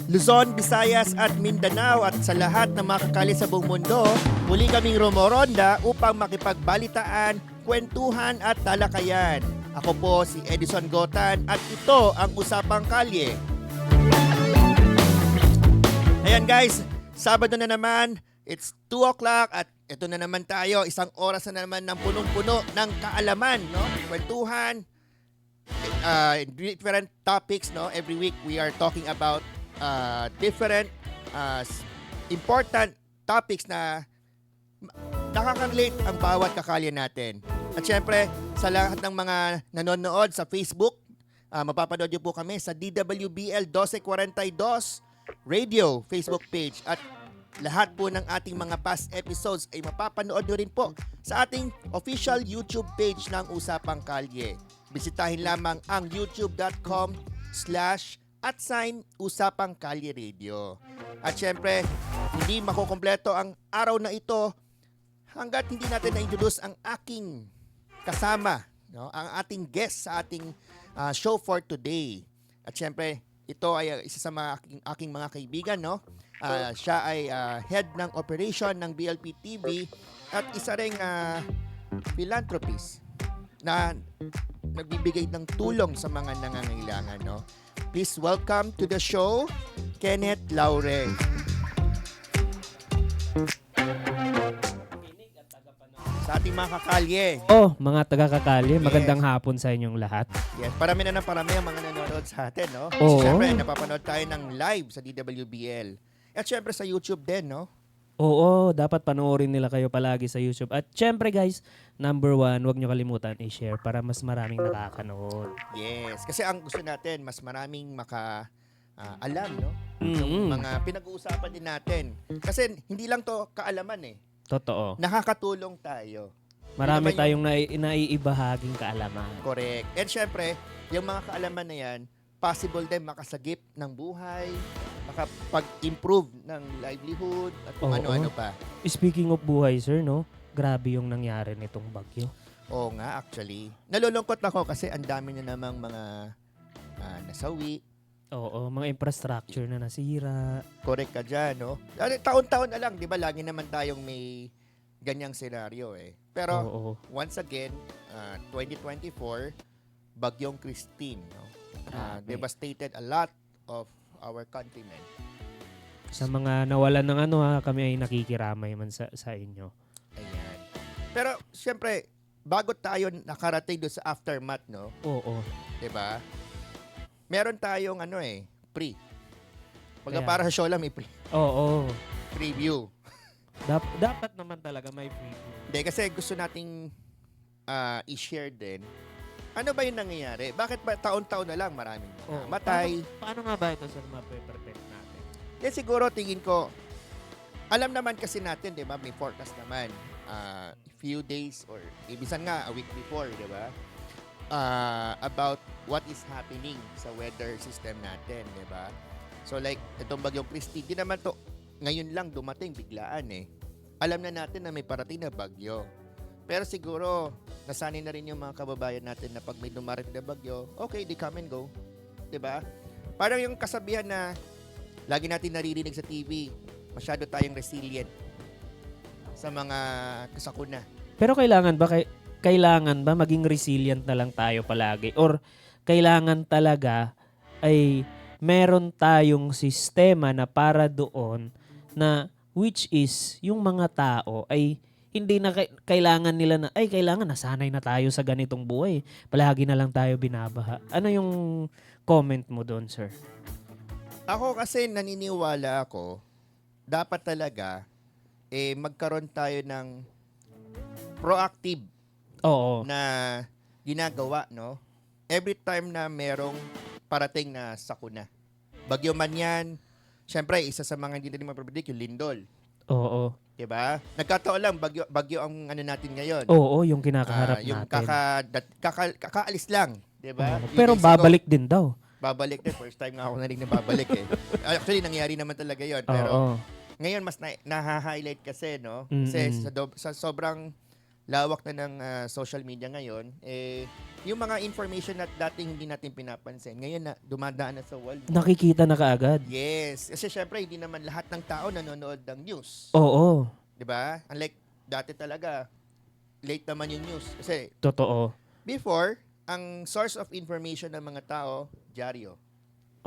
Luzon, Visayas at Mindanao at sa lahat ng mga kakali sa buong mundo, muli kaming rumoronda upang makipagbalitaan, kwentuhan at talakayan. Ako po si Edison Gotan at ito ang Usapang Kalye. Ayan guys, Sabado na naman, it's 2 o'clock at ito na naman tayo, isang oras na naman ng punong-puno ng kaalaman, no? Kwentuhan, different topics, no? Every week we are talking about different important topics na nakaka-relate ang bawat kakalye natin. At syempre, sa lahat ng mga nanonood sa Facebook, mapapanood niyo po kami sa DWBL 1242 Radio Facebook page. At lahat po ng ating mga past episodes ay mapapanood nyo rin po sa ating official YouTube page ng Usapang Kalye. Bisitahin lamang ang youtube.com/Usapang Kalye Radio. At syempre, hindi makukompleto ang araw na ito hanggat hindi natin na-introduce ang aking kasama, no? Ang ating guest sa ating show for today. At syempre, ito ay isa sa mga aking mga kaibigan, no? Siya ay head ng operation ng BLP TV at isa ring philanthropist na nagbibigay ng tulong sa mga nangangailangan, no? Please welcome to the show, Kenneth Laure. Sa ating mga kakalye. Mga taga-kakalye, magandang hapon sa inyong lahat. Yes, parami na ng parami ang mga nanonood sa atin, no? Oo. Siyempre, napapanood tayo ng live sa DWBL. At syempre sa YouTube din, no? Oo, dapat panoorin nila kayo palagi sa YouTube. At syempre guys, number 1, huwag nyo kalimutan i-share para mas maraming nakakanood. Yes, kasi ang gusto natin, mas maraming alam, no? Mm-hmm. Yung mga pinag-uusapan din natin. Kasi hindi lang to kaalaman eh. Totoo. Nakakatulong tayo. Marami Yun naman tayong naiibahaging kaalaman. Correct. And syempre, yung mga kaalaman na yan, possible din makasagip ng buhay, makapag-improve ng livelihood, at kung Oo. ano-ano pa. Speaking of buhay, sir, no? Grabe yung nangyari nitong bagyo. Oo nga, actually. Nalulungkot ako kasi ang dami na namang mga nasawi. Oo, mga infrastructure na nasira. Correct ka dyan, no? Taon-taon na lang, di ba? Lagi naman tayong may ganyang senaryo eh. Pero, Oo. once again, 2024, Bagyong Christine, no? Grabe. Devastated a lot of our countrymen. Sa mga nawalan ng kami ay nakikiramay man sa inyo. Ayan. Pero, syempre, bago tayo nakarating doon sa aftermath, no? Oo. Di ba? Meron tayong pre. Pagka Kaya- para sa show lang, may Oo. preview. Dapat naman talaga may preview. Hindi, kasi gusto nating i-share din. Ano ba yung nangyayari? Bakit ba taon-taon na lang maraming matay? Paano nga ba ito, sir, mape-protect natin? Then siguro tingin ko, alam naman kasi natin, di ba, may forecast naman. Few days or ibisan nga a week before, di ba? About what is happening sa weather system natin, di ba? So like, itong Bagyong Christine, di naman to ngayon lang dumating biglaan eh. Alam na natin na may parating na bagyo. Pero siguro, nasanay na rin yung mga kababayan natin na pag may dumarating na bagyo, okay, they come and go. Diba? Parang yung kasabihan na lagi natin naririnig sa TV, masyado tayong resilient sa mga kasakuna. Pero kailangan ba maging resilient na lang tayo palagi? Or kailangan talaga ay meron tayong sistema na para doon na which is yung mga tao ay hindi na kailangan nila na, kailangan nasanay na tayo sa ganitong buhay. Palagi na lang tayo binabaha. Ano yung comment mo doon, sir? Ako kasi naniniwala ako, dapat talaga magkaroon tayo ng proactive Oo. na ginagawa, no? Every time na merong parating na sakuna. Bagyo man yan, syempre, isa sa mga hindi natin mapapredict, yung lindol. Oo. Diba? Nagkataon lang, bagyo ang natin ngayon. Oo, yung kinakaharap Yung natin. kakaalis lang. Diba? Oo. Pero babalik din daw. Babalik din. First time nga ako narinig na babalik eh. Actually, nangyari naman talaga yon. Pero Oo. ngayon, mas na-highlight kasi, no? Mm-mm. Kasi sa sobrang lawak na ng social media ngayon, yung mga information na dating hindi natin pinapansin, ngayon na dumadaan na sa wall. Nakikita na kaagad. Yes. Kasi syempre, hindi naman lahat ng tao nanonood ng news. Oo. 'Di ba? Unlike dati talaga, late naman yung news. Kasi Totoo. before, ang source of information ng mga tao, dyaryo.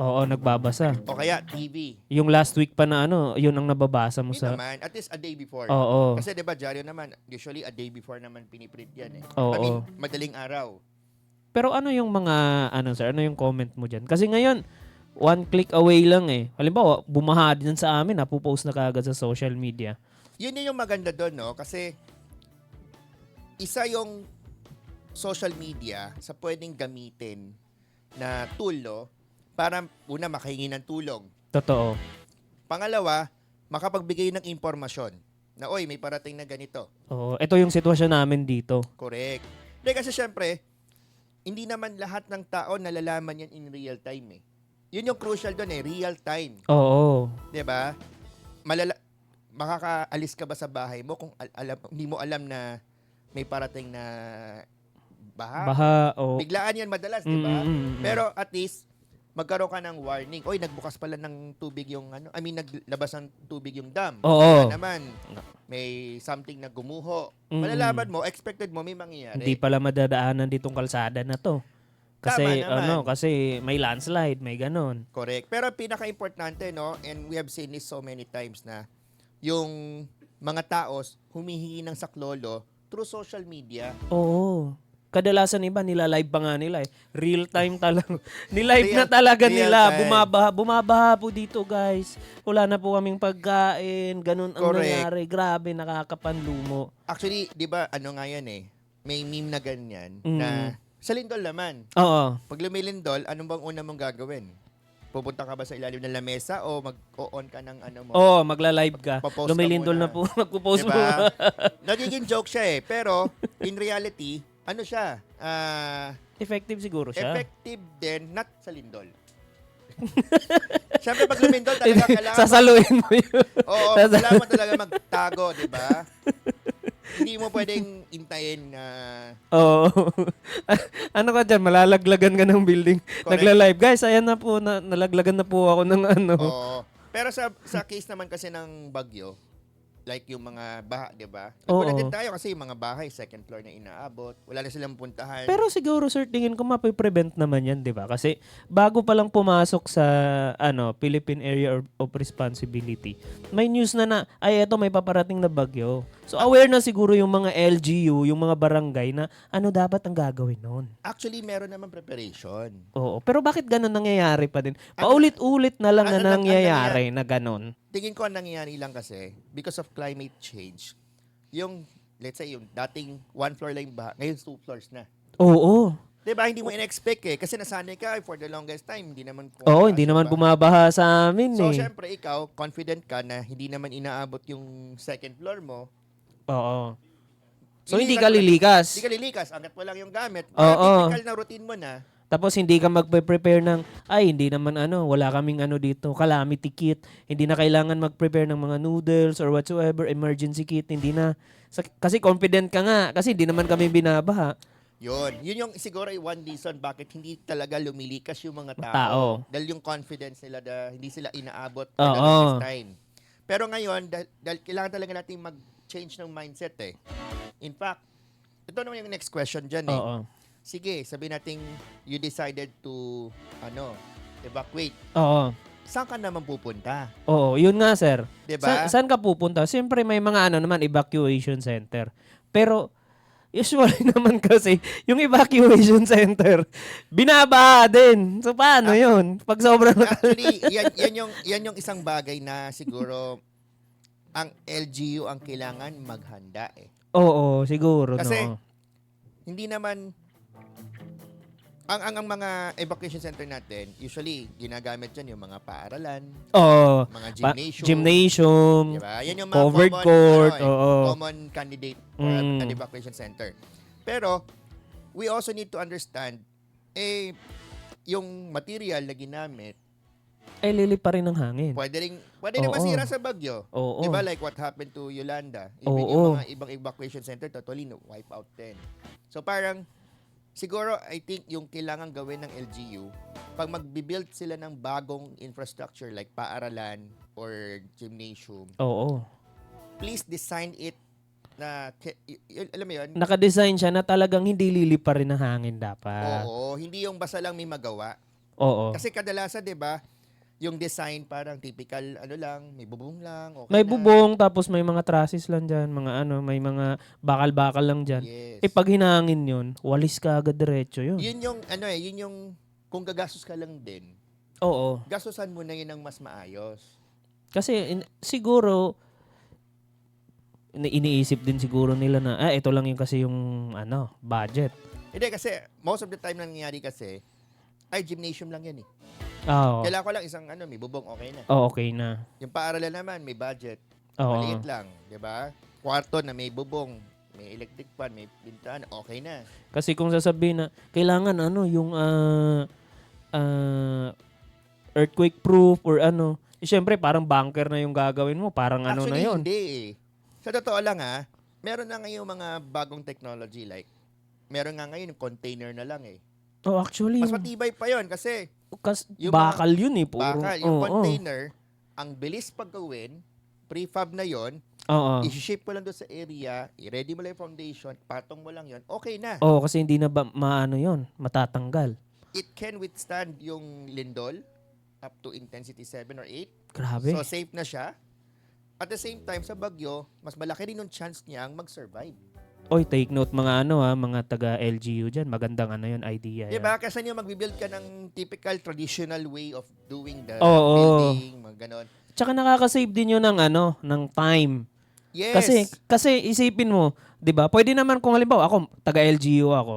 Oo, nagbabasa. O kaya TV. Yung last week pa na yun ang nababasa mo Hindi sa... naman, at least a day before. Oo. Kasi 'di ba, dyaryo naman, usually a day before naman piniprint yan eh. Oo. I mean, madaling araw. Pero ano yung mga, sir, ano yung comment mo dyan? Kasi ngayon, one click away lang eh. Halimbawa, bumaha din sa amin, napupost na kaagad sa social media. Yun yung maganda doon, no? Kasi isa yung social media sa pwedeng gamitin na tool, no? Para una, makahingi ng tulong. Totoo. Pangalawa, makapagbigay ng impormasyon na, oy, may parating na ganito. Oo. Ito yung sitwasyon namin dito. Correct. Hindi, kasi syempre, hindi naman lahat ng tao nalalaman yan in real time eh. Yun yung crucial doon eh, real time. Oo. 'Di ba? Makakaalis ka ba sa bahay mo kung hindi mo alam na may parating na baha? Baha, o... Biglaan yan madalas, 'di ba? Mm. Pero at least magkaroon ka ng warning. Oy, nagbukas pala ng tubig yung naglabas ng tubig yung dam. Oo. Kaya naman, may something na gumuho. Mm. Malalaman mo, expected mo may mangyayari. Hindi pala madadaanan ditong kalsada na to. Kasi, Tama naman. kasi may landslide, may ganon. Correct. Pero pinaka-importante, no, and we have seen this so many times na yung mga taos humihingi ng saklolo through social media. Oo. Kadalasan iba, nila-live pa nga nila eh. Real time talaga. Nilive na Real- talaga real nila. time. Bumabaha po dito, guys. Wala na po kaming pagkain. Ganun ang Correct. nangyari. Grabe, nakakapanlumo. Actually, di ba, ano nga yan eh, may meme na ganyan Mm. na sa lindol naman. Oo. Pag lumilindol, anong bang una mong gagawin? Pupunta ka ba sa ilalim ng lamesa o mag-on ka ng ano mo? Oo, magla-live ka. Papost ka Lumilindol muna. na po. Magpo-post mo. Diba? Nagiging joke siya eh. Pero, in reality, ano siya? Effective siguro siya. Effective din, not sa lindol. Siyempre, pag lumindol, talaga kailangan... Sasaluin mo yun. Oo, kailangan mo talaga magtago, di ba? Hindi mo pwedeng intayin na... Oo. Ano ka dyan? Malalaglagan ka ng building. Correct. Nagla-live. Guys, ayan na po. Nalaglagan na po ako ng ano. Oo. Pero sa case naman kasi ng bagyo, like yung mga baha, di ba? Oo. Wala din tayo kasi yung mga bahay, second floor na inaabot. Wala na silang puntahan. Pero siguro, sir, tingin ko mapiprevent naman yan, di ba? Kasi bago pa lang pumasok sa Philippine Area of Responsibility, may news na ay eto may paparating na bagyo. So aware na siguro yung mga LGU, yung mga barangay na ano dapat ang gagawin noon. Actually, meron naman preparation. Oo. Pero bakit ganun nangyayari pa din? Paulit-ulit na lang na Ano- nangyayari na ganun. Tingin ko ang nangyayari lang kasi, because of climate change, yung, let's say, yung dating one floor lang yung baha, ngayon 2 floors na. Oo. Diba? Hindi mo in-expect eh. Kasi nasanay ka for the longest time. Hindi naman Oo, hindi naman diba? bumabaha sa amin So, eh. syempre, ikaw, confident ka na hindi naman inaabot yung second floor mo. Oo. So, hindi ka lilikas. Hindi ka lilikas. Angat mo lang yung gamit. Oo. Typical na routine mo na. Tapos hindi ka magpe-prepare ng, hindi naman wala kaming dito, calamity kit. Hindi na kailangan mag-prepare ng mga noodles or whatsoever, emergency kit. Hindi na. Kasi confident ka nga, kasi hindi naman kami binabaha. Yun yung siguro ay one reason bakit hindi talaga lumilikas yung mga tao. Tao. Dahil yung confidence nila na hindi sila inaabot for Oo. the longest time. Pero ngayon, dahil kailangan talaga natin mag-change ng mindset eh. In fact, ito naman yung next question dyan eh. Oo. Sige, sabihin natin you decided to evacuate. Oo. Saan ka naman pupunta? Oo, yun nga sir. 'Di ba? Saan ka pupunta? Siyempre may mga naman evacuation center. Pero usually naman kasi yung evacuation center binabaha din. So paano yun? Pag sobrang Actually, yan yung isang bagay na siguro ang LGU ang kailangan maghanda eh. Oo, siguro Kasi no. hindi naman ang mga evacuation center natin, usually ginagamit dyan yung mga paaralan, Oo. mga gymnasium. Gymnasium. Diba? Yan yung mga Covered common, court, oo. common candidate for an evacuation center. Pero, we also need to understand, yung material na ginamit, ay liliparin ng hangin. Pwede rin Oo. masira sa bagyo. Oo. Di ba like what happened to Yolanda? Even Oo. yung mga ibang evacuation center, totally wipe out din. So parang, siguro, I think yung kailangan gawin ng LGU, pag magbibuild sila ng bagong infrastructure like paaralan or gymnasium, Oo. please design it na, alam mo yun? Naka-design siya na talagang hindi liliparin ng hangin dapat. Oo, hindi yung basta lang may magawa. Oo. Kasi kadalasan, di ba, yung design parang typical, ano lang, may bubong lang, okay May na. bubong, tapos may mga trusses lang dyan, mga ano, may mga bakal-bakal lang dyan. Yes. Pag hinangin yun, walis ka agad diretso yun. Yun yung, yun yung, kung gagastos ka lang din, Oo. gastusan mo na yun ng mas maayos. Kasi siguro, iniisip din siguro nila na, ito lang yung kasi yung, budget. Hindi, kasi, most of the time nangyayari kasi, ay, gymnasium lang yan eh. Oo. Kailangan ko lang isang, may bubong, okay na. Okay na. Yung paaralan naman, may budget. Oo. Maliit lang, di ba? Kwarto na may bubong, may electric fan, may bintana, okay na. Kasi kung sasabihin na, kailangan yung earthquake proof or syempre parang bunker na yung gagawin mo, parang na Actually, yun. hindi eh. Sa totoo lang meron na ngayon mga bagong technology like, meron nga ngayon yung container na lang eh. Oh, actually, Mas matibay pa yon kasi yung bakal yun eh. Puro. yung Oo. container, ang bilis paggawin, prefab na yon, Oo. i-ship mo lang doon sa area, i-ready mo lang yung foundation, patong mo lang yon, okay na. Oo, kasi hindi na maano yun, matatanggal. It can withstand yung lindol up to intensity 7 or 8. Grabe. So, safe na siya. At the same time, sa bagyo, mas malaki rin yung chance niyang mag-survive. Oy, take note mga mga taga LGU dyan. Magandang yun, idea. Yan. Diba? Kasi nyo magbibuild ka ng typical traditional way of doing the Oo. building, mga ganon. Tsaka nakaka-save din yun ng time. Yes. Kasi isipin mo, 'di ba? Pwede naman kung halimbawa ako taga LGU ako,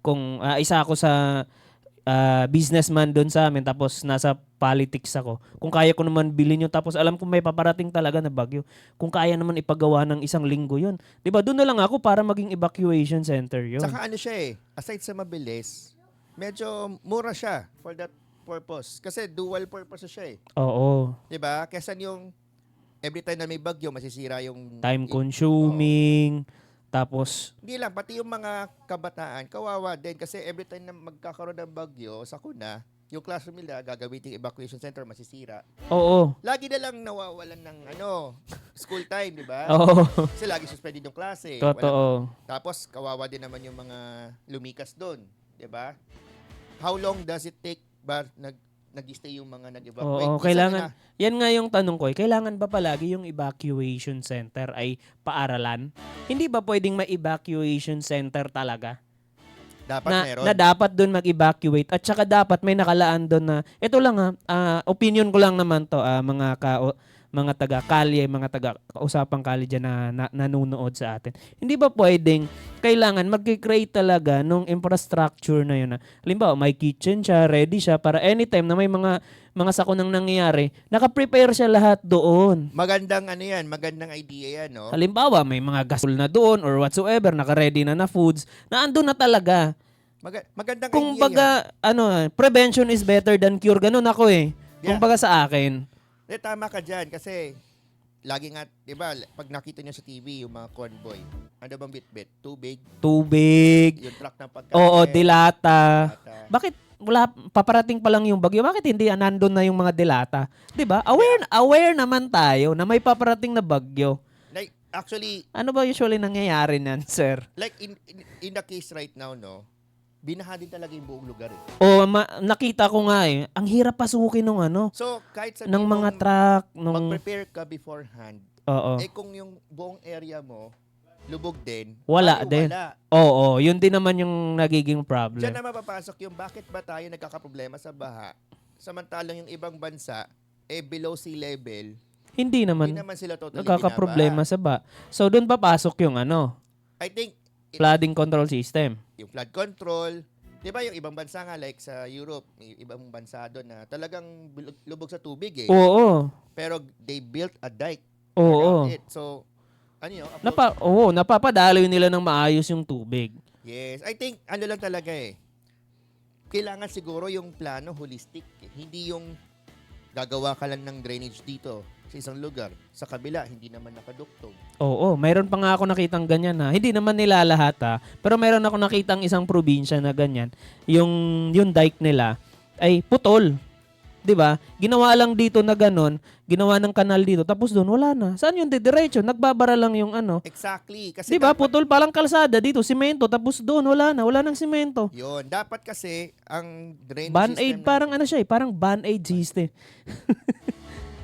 kung isa ako sa businessman doon sa amin tapos nasa politics ako. Kung kaya ko naman bilhin yun tapos alam ko may paparating talaga na bagyo. Kung kaya naman ipagawa ng isang linggo yun. 'Di ba? Doon na lang ako para maging evacuation center yun. Saka siya aside sa mabilis, medyo mura siya for that purpose. Kasi dual purpose siya Oo. 'Di ba? Kesa yung every time na may bagyo, masisira yung Time consuming. Tapos, hindi lang, pati yung mga kabataan, kawawa din. Kasi every time na magkakaroon ng bagyo, sakuna, yung classroom nila, gagamitin evacuation center, masisira. oo. Lagi na lang nawawalan ng school time, di ba? Oo. Kasi lagi suspended yung klase. Totoo. Tapos, kawawa din naman yung mga lumikas doon, di ba? How long does it take ba nag-stay yung mga nag-evacuate? Oo, kailangan. Yan nga yung tanong ko, kailangan ba palagi yung evacuation center ay paaralan? Hindi ba pwedeng ma-evacuation center talaga? Dapat meron. Na dapat doon mag-evacuate at saka dapat may nakalaan doon na ito lang opinion ko lang naman to mga taga-kalye, mga taga-usapang kalye dyan na nanonood sa atin. Hindi ba pwedeng kailangan mag-create talaga nung infrastructure na yun? Halimbawa, may kitchen siya, ready siya para anytime na may mga sakunang nangyayari, naka-prepare siya lahat doon. Magandang magandang idea yan, no? Halimbawa, may mga gasol na doon or whatsoever, naka-ready na foods, na andun na talaga. Magandang Kung idea baga, prevention is better than cure. Ganun ako eh. Yeah. Kung baga sa akin. Tama ka dyan kasi lagi nga, di ba, pag nakita niyo sa TV yung mga convoy, ano bang bitbit? Tubig. Yung truck ng pagkain. Oo, dilata. Bakit wala paparating pa lang yung bagyo? Bakit hindi nandun na yung mga dilata? 'Di ba? Aware naman tayo na may paparating na bagyo. Like actually, Ano ba usually nangyayari niyan, sir? like in the case right now, no, binaha din talaga yung buong lugar eh. O nakita ko nga ang hirap pasukin ng So, kahit sa ng mga truck, mag-prepare ka beforehand, Oo. kung yung buong area mo, lubog din, Wala tayo din. wala. Oo, yun din naman yung nagiging problem. Diyan na mapapasok yung bakit ba tayo nagkakaproblema sa baha, samantalang yung ibang bansa, below sea level, Hindi hindi naman naman sila totally nagkakaproblema sa ba. So doon papasok yung I think, flooding control system. yung flood control, di ba yung ibang bansa nga like sa Europe, may ibang bansa doon na talagang lubog sa tubig eh. Oo. Pero they built a dike Oo. around it. So, approach- Napapadaloy nila ng maayos yung tubig. yes, I think lang talaga kailangan siguro yung plano holistic. Hindi yung gagawa ka lang ng drainage dito sa isang lugar. Sa kabila, hindi naman nakaduktong. Oo, mayroon pa nga ako nakitang ganyan ha. Hindi naman nila lahat ha. Pero mayroon ako nakitang isang probinsya na ganyan. Yung dike nila ay putol. 'Di ba? Ginawa lang dito na ganon, ginawa ng kanal dito, tapos doon wala na. Saan yung didiretso? Nagbabara lang yung ano. Exactly. Kasi 'Di ba? dapat, Putol palang kalsada dito, simento, tapos doon wala nang simento. yun. Dapat kasi, ang drainage Band-aid, system parang ano siya eh, parang band-aid system.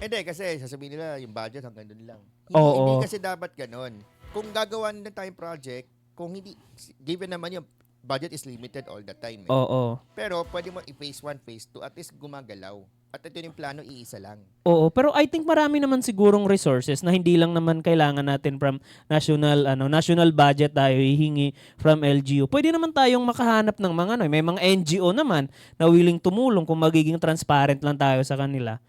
Hindi, kasi sasabihin nila, yung budget hanggang doon lang. Hindi, Oo. hindi kasi dapat ganon. Kung gagawa na tayong project, kung hindi, given naman yung budget is limited all the time. Oo. Pero pwede mo i-phase 1, phase 2, at least gumagalaw. At ito yung plano, iisa lang. Oo, pero I think marami naman sigurong resources na hindi lang naman kailangan natin from national budget tayo hihingi from LGU. Pwede naman tayong makahanap ng mga may mga NGO naman na willing tumulong kung magiging transparent lang tayo sa kanila.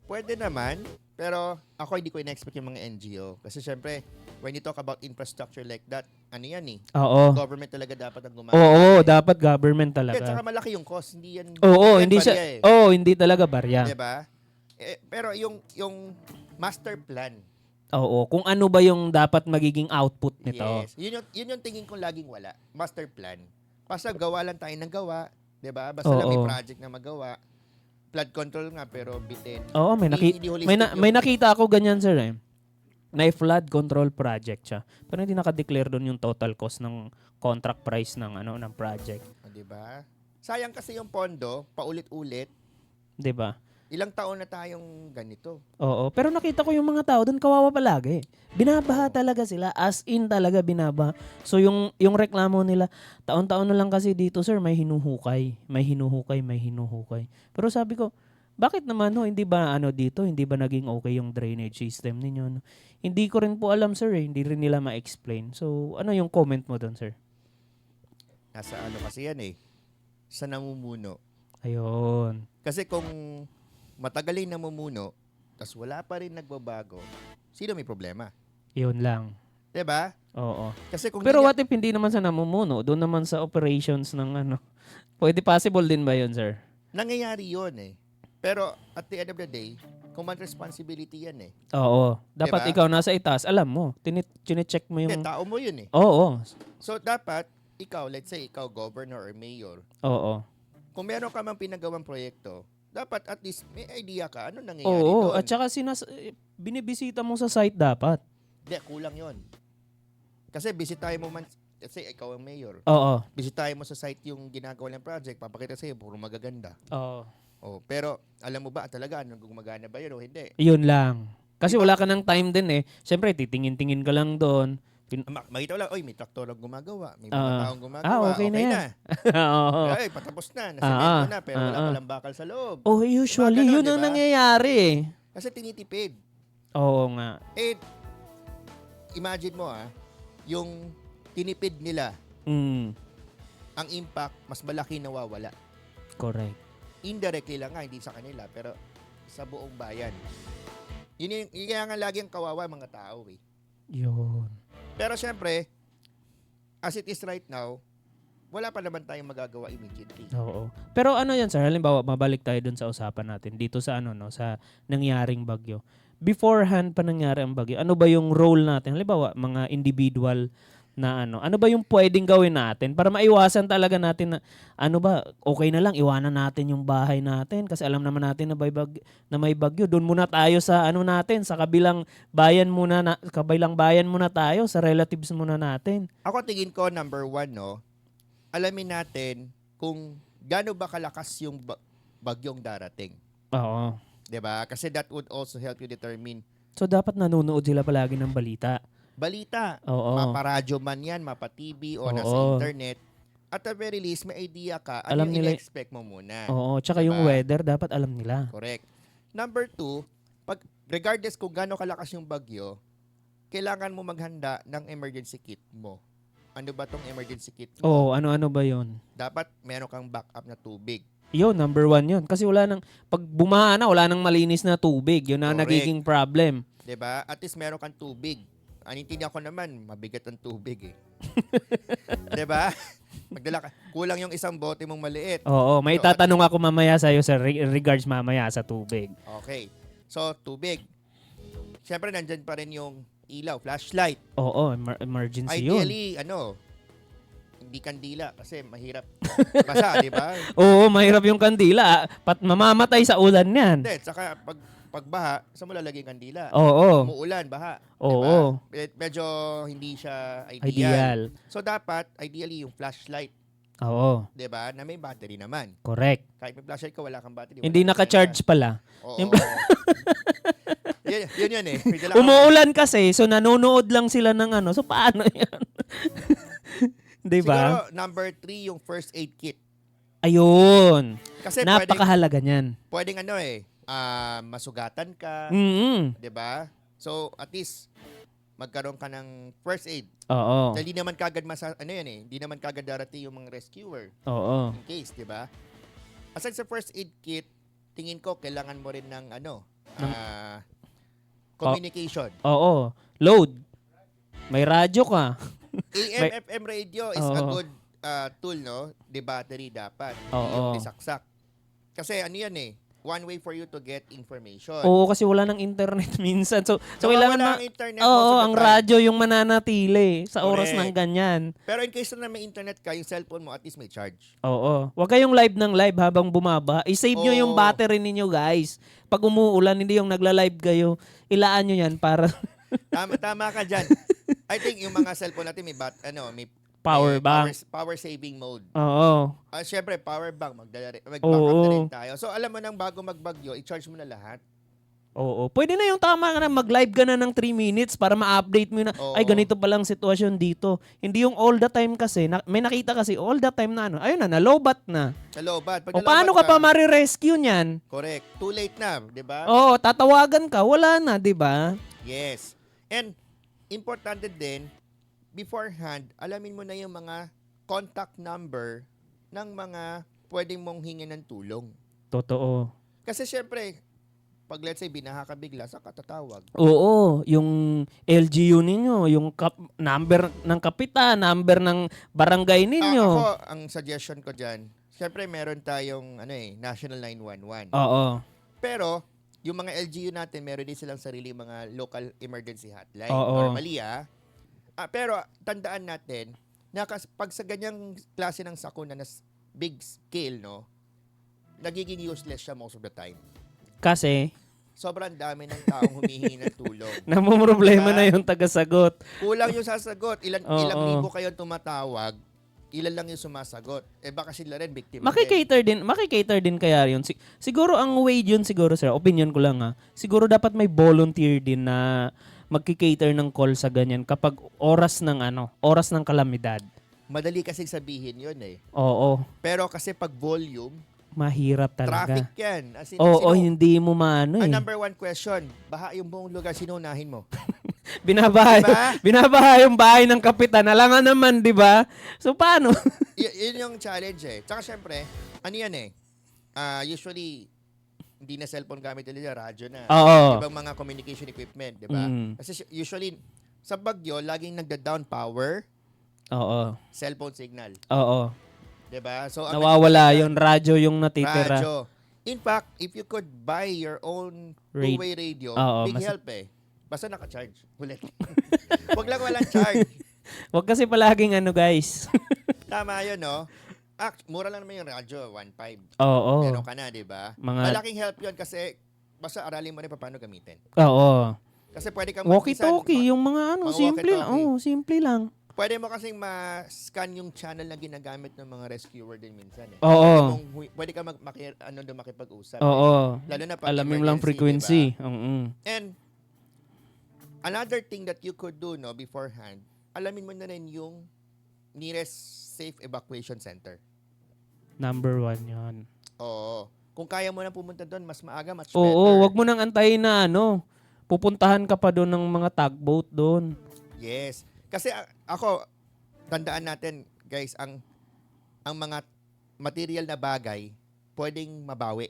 Pwede naman, pero ako hindi ko in-expect yung mga NGO. Kasi syempre, when you talk about infrastructure like that, ano yan eh? Oo. Government talaga dapat ang gumagawa. Oo, dapat government At saka talaga. malaki yung cost, hindi yan. Oo, yan hindi barya siya. eh. Oo, hindi talaga barya. Diba? Pero yung master plan, Oo, kung ano ba yung dapat magiging output nito. yes, yun yung tingin ko laging wala. Master plan. Basta gawa lang tayo ng gawa, 'di ba? Basta lang may Oo. project na magawa. Flood control nga pero bitin. Oo, Hindi holistic may yung- nakita ako ganyan, sir eh. Na flood control project siya. Pero hindi naka-declare doon yung total cost ng contract price ng ng project, Di ba? Sayang kasi yung pondo, paulit-ulit. 'di ba? Ilang taon na tayong ganito. Oo, pero nakita ko yung mga tao doon kawawa palagi. Binabaha talaga sila, as in talaga binabaha. So yung reklamo nila, taon-taon na lang kasi dito, sir, may hinuhukay. Pero sabi ko, bakit naman hindi ba dito, hindi ba naging okay yung drainage system ninyo? No? Hindi ko rin po alam, sir, hindi rin nila ma-explain. So ano yung comment mo doon, sir? Nasa ano kasi yan eh. Sa namumuno. Ayun. Kasi kung matagal yung namumuno, tas wala pa rin nagbabago, sino may problema? Yun lang. 'Di ba? Oo. Kasi kung Pero hindi what if hindi naman sa namumuno, doon naman sa operations ng Pwede possible din ba yun, sir? nangyayari 'yon eh. Pero at the end of the day, command responsibility yan eh. Oo. Dapat Diba? ikaw nasa itaas, alam mo. Chine-check mo Hindi, yung... tao mo yun eh. Oo. So dapat, ikaw, let's say ikaw governor or mayor, Oo. kung meron ka mang pinagawang proyekto, dapat at least may idea ka ano nangyayari Oo. doon. At saka binibisita mo sa site dapat. Hindi, kulang yon. Kasi bisitahin mo man, let's say ikaw ang mayor, Oo. bisitahin mo sa site yung ginagawa ng project, papakita sa'yo, puro magaganda. Oo. Oh, pero alam mo ba talaga ano gumagana ba yun o hindi? Yun lang. Kasi Diba? wala ka ng time din eh. Siyempre, titingin-tingin ka lang doon. Makita mo lang, oy, may traktor ang gumagawa, may mga Ah. taong gumagawa, Okay na yan. Oo. Ay, patapos na, nasemento na, pero wala Ah. palang bakal sa loob. Oh, usually, Mga ganon, yun ang diba? nangyayari eh. Kasi tinitipid. Oo nga. Eh, imagine mo yung tinipid nila, Mm. ang impact, mas malaki nawawala. Correct. Indirectly lang nga, hindi sa kanila, pero sa buong bayan. Yun kaya nga lagi ang kawawa mga tao eh. Yun. Pero syempre, as it is right now, wala pa naman tayong magagawa immediately. Oo. Pero ano yan, sir? Halimbawa, mabalik tayo dun sa usapan natin dito sa sa nangyaring bagyo. Beforehand pa nangyari ang bagyo, ano ba yung role natin? Halimbawa, mga individual na ano ba yung pwedeng gawin natin para maiwasan talaga natin na okay na lang iwanan natin yung bahay natin kasi alam naman natin na may bagyo. Doon muna tayo sa natin, sa kabilang bayan muna tayo, sa relatives muna natin. Ako tingin ko, number 1, alamin natin kung gaano ba kalakas yung bagyong darating. Oo. 'Di ba? Kasi that would also help you determine So dapat nanonood sila palagi ng balita. balita. Oo. Mapa-radyo man yan, mapa-TV o nasa Oo. internet. At the very least, may idea ka. Alam Ano nila- yung expect mo muna. Oo, tsaka yung Diba? weather dapat alam nila. Correct. Number 2, regardless kung gaano kalakas yung bagyo, kailangan mo maghanda ng emergency kit mo. Ano ba tong emergency kit mo? Oo, ano-ano ba 'yon? Dapat meron kang backup na tubig. Yun, number 1 yun. Kasi pag bumaha na, wala nang malinis na tubig. Yun ang Correct. nagiging problem. 'Di ba? At least meron kang tubig. Ang intindihan ko naman, mabigat ang tubig eh. 'Di ba? Magdala ka. Kulang yung isang bote mong maliit. Oo, may So, itatanong ako mamaya sa iyo sa regards mamaya sa tubig. Okay. So, tubig. Siyempre, nandyan pa rin yung ilaw, flashlight. Oo, emergency yun. Ideally, hindi kandila kasi mahirap basa, di ba? Oo, mahirap yung kandila. Mamamatay sa ulan yan. Hindi, saka pagbaha, saan mo lalagay yung kandila? Oo. Umuulan, baha. Oo. Diba? Medyo hindi siya ideal. Ideal. So, dapat, ideally, yung flashlight, Oo. di ba, na may battery naman. Correct. Kahit may flashlight ka, wala kang battery. Hindi wala kang naka-charge pala. Oo. Yung- yun eh. May dala ka- Umuulan kasi, so nanonood lang sila ng ano. So paano yan? Di ba? Siguro, number 3, yung first aid kit. Ayun. Kasi Napakahalaga niyan. pwedeng masugatan ka, Mm. 'di ba? So at least magkaroon ka ng first aid. Oo. Dahil di naman kagad hindi naman kagad darating yung mga rescuer Oo. in case, 'di ba? Aside sa first aid kit, tingin ko kailangan mo rin ng communication. Oo. Load. May radyo ka. AM, FM radio is a Oo. good tool, no? The battery dapat. Oo. Yung saksak. Kasi one way for you to get information. Oo, kasi wala nang internet minsan. So Nawawala kailangan ang internet most of Oo, the ang time. radyo yung mananatili sa oras Correct. ng ganyan. Pero in case na may internet ka, yung cellphone mo at least may charge. Oo. Huwag kayong live ng live habang bumaba. I-save nyo yung Oo. battery ninyo, guys. Pag umuulan, hindi yung nagla-live kayo. Ilaan nyo yan para Tama ka dyan. I think yung mga cellphone natin may power bank. Power saving mode. Oo. Syempre, power bank. Mag-backup Oo. na rin tayo. So, alam mo nang bago magbagyo, i-charge mo na lahat. Oo. Pwede na yung tama ka na mag-live ka na ng 3 minutes para ma-update mo na, Oo. ay ganito palang sitwasyon dito. Hindi yung all the time kasi. May nakita kasi all the time na ayun na, nalobat na. Sa lobat. O Pag paano ka pa marirescue niyan? Correct. Too late na, di ba? Oo, tatawagan ka, wala na, di ba? Yes. And, importante din, beforehand, alamin mo na yung mga contact number ng mga pwedeng mong hingin ng tulong. Totoo. Kasi syempre, pag let's say binaha ka bigla, saka tatawag. Oo, yung LGU ninyo, yung number ng kapitan, number ng barangay ninyo. Ako, ang suggestion ko dyan, syempre meron tayong National 911. Oo. Pero, yung mga LGU natin, meron din silang sarili mga local emergency hotline. Oo. Normally, pero tandaan natin, na pag sa ganyang klase ng sakuna na big scale, no, nagiging useless siya most of the time. Kasi, Sobrang dami ng taong humihingi ng tulong. namumroblema Diba? na yung tagasagot. Kulang yung sasagot. Ilang Oo. libo kayong tumatawag, ilan lang yung sumasagot. Baka sila rin biktima din. Makikater din kaya yun. Siguro ang way yun siguro, sir, opinion ko lang siguro dapat may volunteer din na magkikater ng call sa ganyan kapag oras ng kalamidad. Madali kasing sabihin yun Oo. Pero kasi pag volume, Mahirap talaga. traffic yan. As in, Oo, hindi mo maano ang eh. number one question, baha yung buong lugar, sino unahin mo? Binabaha, Diba? binabaha yung bahay ng kapitan. Alangan naman, di ba? So, paano? Yun yung challenge Tsaka syempre, usually, hindi na cellphone gamit nila, radyo na. Oo. Ibang mga communication equipment, di ba? Mm. Kasi usually, sa bagyo, laging nagda-down power, Oo. cellphone signal. Oo. Di ba? So, ang Nawawala yun. Radyo yung natitira. radyo. In fact, if you could buy your own Rate. two-way radio, Oo, big mas- help Basta naka-charge. Ulit. Huwag lang walang charge. Huwag kasi palaging guys. Tama yun, no? Mura lang naman yung radyo, 1.5. Oo. Meron ka na, di ba? Mga- Malaking help yun kasi basta aralin mo rin paano gamitin. Oo. Kasi pwede kang Walkie-talkie, yung mga mga simple. walkie-talkie. Oo, simple lang. Pwede mo kasing ma-scan yung channel na ginagamit ng mga rescuer din minsan. Oo. Pwede ka makipag-usap. Oo. Lalo na pag Alamin mo lang emergency, frequency. diba? Oo. And another thing that you could do beforehand, alamin mo na rin yung nearest safe evacuation center. Number 1 yun. Oo. Kung kaya mo na pumunta doon, mas maaga, much better. Oo, wag mo nang antayin na pupuntahan ka pa doon ng mga tugboat doon. Yes. Kasi ako, tandaan natin, guys, ang mga material na bagay, pwedeng mabawi.